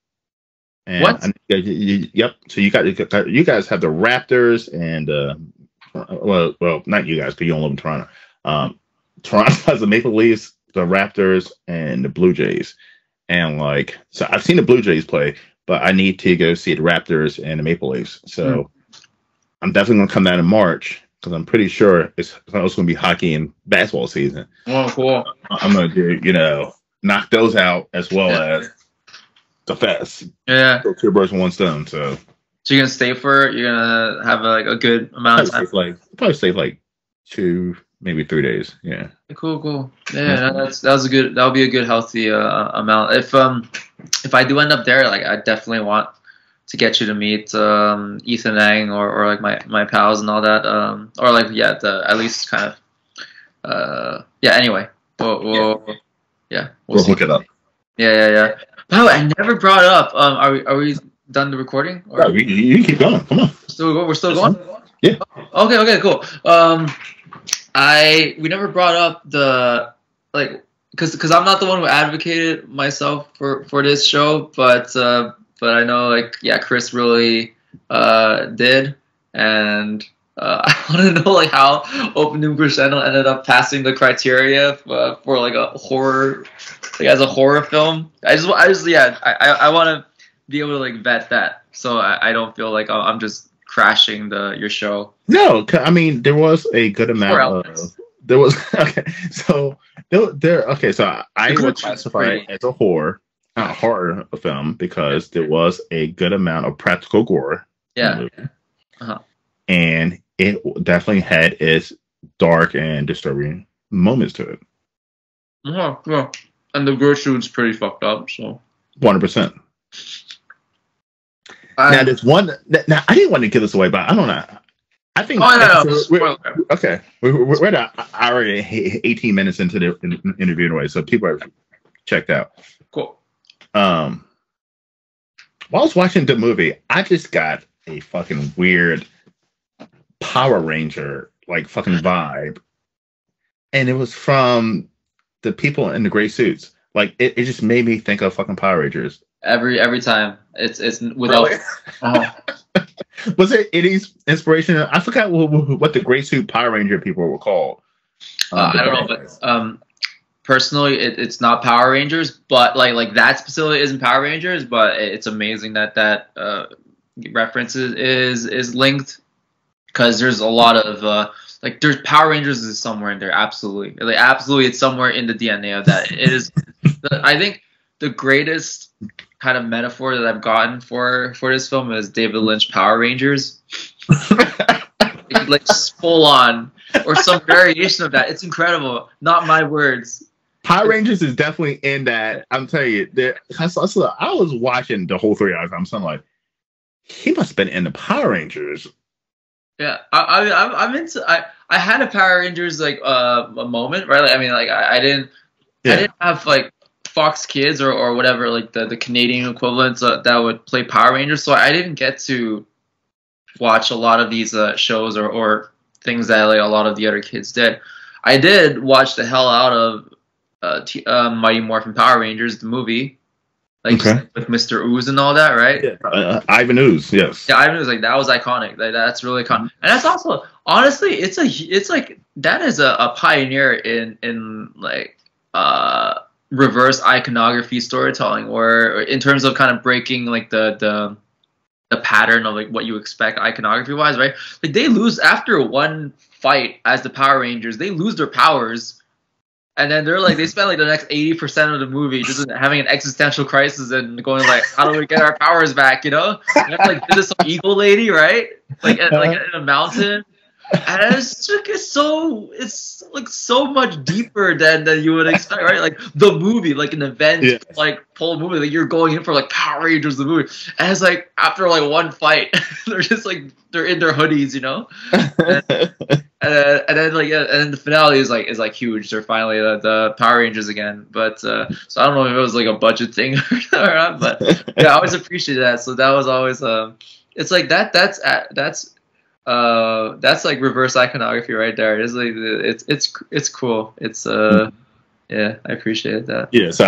And what? Yep. So you guys have the Raptors and well, not you guys because you don't live in Toronto. Toronto has the Maple Leafs, the Raptors, and the Blue Jays. And so I've seen the Blue Jays play, but I need to go see the Raptors and the Maple Leafs. So I'm definitely going to come down in March because I'm pretty sure it's also going to be hockey and basketball season. Oh, cool. I'm going to do knock those out as well as the fest. Yeah. So 2 birds with 1 stone. So you're gonna stay for it? You're gonna have a good amount of time? Probably stay 2, maybe 3 days. Yeah. Cool. Yeah, that'll be a good healthy amount. If I do end up there, like I definitely want to get you to meet Ethan Ang or like my pals and all that. Or like at least kind of Anyway, we'll hook it up. Yeah. By the way, I never brought it up. Are we done the recording? Or? No, you can keep going. Come on. We're still going? Yeah. Okay, cool. We never brought up the because I'm not the one who advocated myself for this show, but I know Chris really did, and I want to know how Open Doom Crescendo ended up passing the criteria for like a horror, as a horror film. I want to be able to vet that, so I don't feel like I'm just crashing your show. No, I mean there was a good amount of there was okay. So so I would classify it as a horror film because there was a good amount of practical gore. Yeah. And it definitely had its dark and disturbing moments to it. Yeah. And the Gertrude's pretty fucked up, so 100%. Now there's one. Now I didn't want to give this away, but I don't know. I think. Oh no, no, So spoiler. okay, we're at already 18 minutes into the interview anyway, so people are checked out. Cool. While I was watching the movie, I just got a fucking weird Power Ranger like fucking vibe, and it was from the people in the gray suits. Like it just made me think of fucking Power Rangers. Every time it's without. Really? Was it Eddie's inspiration? I forgot what the gray suit Power Ranger people were called. I don't know, but personally, it's not Power Rangers, but like that specifically isn't Power Rangers. But it's amazing that reference is linked, because there's a lot of like there's Power Rangers is somewhere in there. Absolutely, like absolutely, it's somewhere in the DNA of that. It is. I think the greatest kind of metaphor that I've gotten for this film is David Lynch Power Rangers. Like full on, or some variation of that. It's incredible. Not my words. Power Rangers is definitely in that. I'm telling you, I was watching the whole 3 hours. I'm like, he must have been in the Power Rangers. Yeah, I'm into. I had a Power Rangers like a moment, right? Like, I mean, like I didn't have like Fox Kids or whatever, like the Canadian equivalents that would play Power Rangers. So I didn't get to watch a lot of these shows or things that like a lot of the other kids did. I did watch the hell out of Mighty Morphin Power Rangers, the movie, like with Mr. Ooze and all that, right? Yeah. Ivan Ooze, yes. Yeah, Ivan Ooze, like that was iconic. Like that's really iconic, and that's also honestly, it's like that is a pioneer in like reverse iconography storytelling, or in terms of kind of breaking like the pattern of like what you expect iconography wise, right? Like they lose after one fight as the Power Rangers, they lose their powers, and then they're like they spend like the next 80% of the movie just having an existential crisis and going like, how do we get our powers back? You know, and have, like this some eagle lady, right? Like in a mountain. And it's like so much deeper than you would expect, right? Like the movie, like an event, like full movie, like you're going in for like Power Rangers the movie, and it's like after like one fight, they're just like they're in their hoodies, you know, and then like and then the finale is like huge. They're finally the Power Rangers again, but so I don't know if it was like a budget thing or not, but yeah, I always appreciated that. So that was always it's like that's like reverse iconography right there. It's like it's cool. It's yeah, I appreciate that. Yeah, so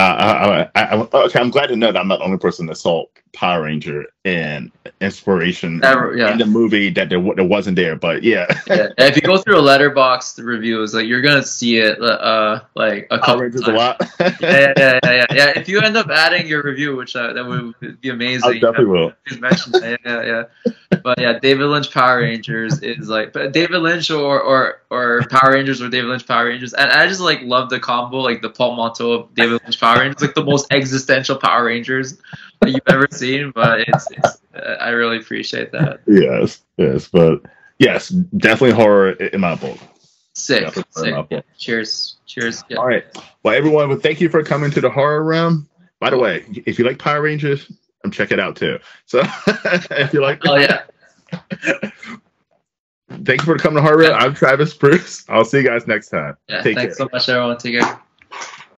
okay, I'm glad to know that I'm not the only person that saw Power Ranger and inspiration in the movie that there wasn't there, but yeah. If you go through a letterbox reviews, like you're gonna see it like a couple Rangers a lot. yeah. If you end up adding your review, which that would be amazing. I definitely will. Please mention that. Yeah. But yeah, David Lynch Power Rangers is like, but David Lynch or Power Rangers or David Lynch Power Rangers, and I just like love the combo, like the Paul Monto of David Lynch Power Rangers, like the most existential Power Rangers that you've ever seen. But it's I really appreciate that. Yes, but yes, definitely horror in my book. Sick. Yeah. Cheers. Yeah. All right. Well, everyone, well, thank you for coming to the horror realm. By the way, if you like Power Rangers, check it out too. So if you like, oh yeah. Thank you for coming to Horror Realm. I'm Travis Bruce. I'll see you guys next time. Yeah, thanks so much, everyone. Take care.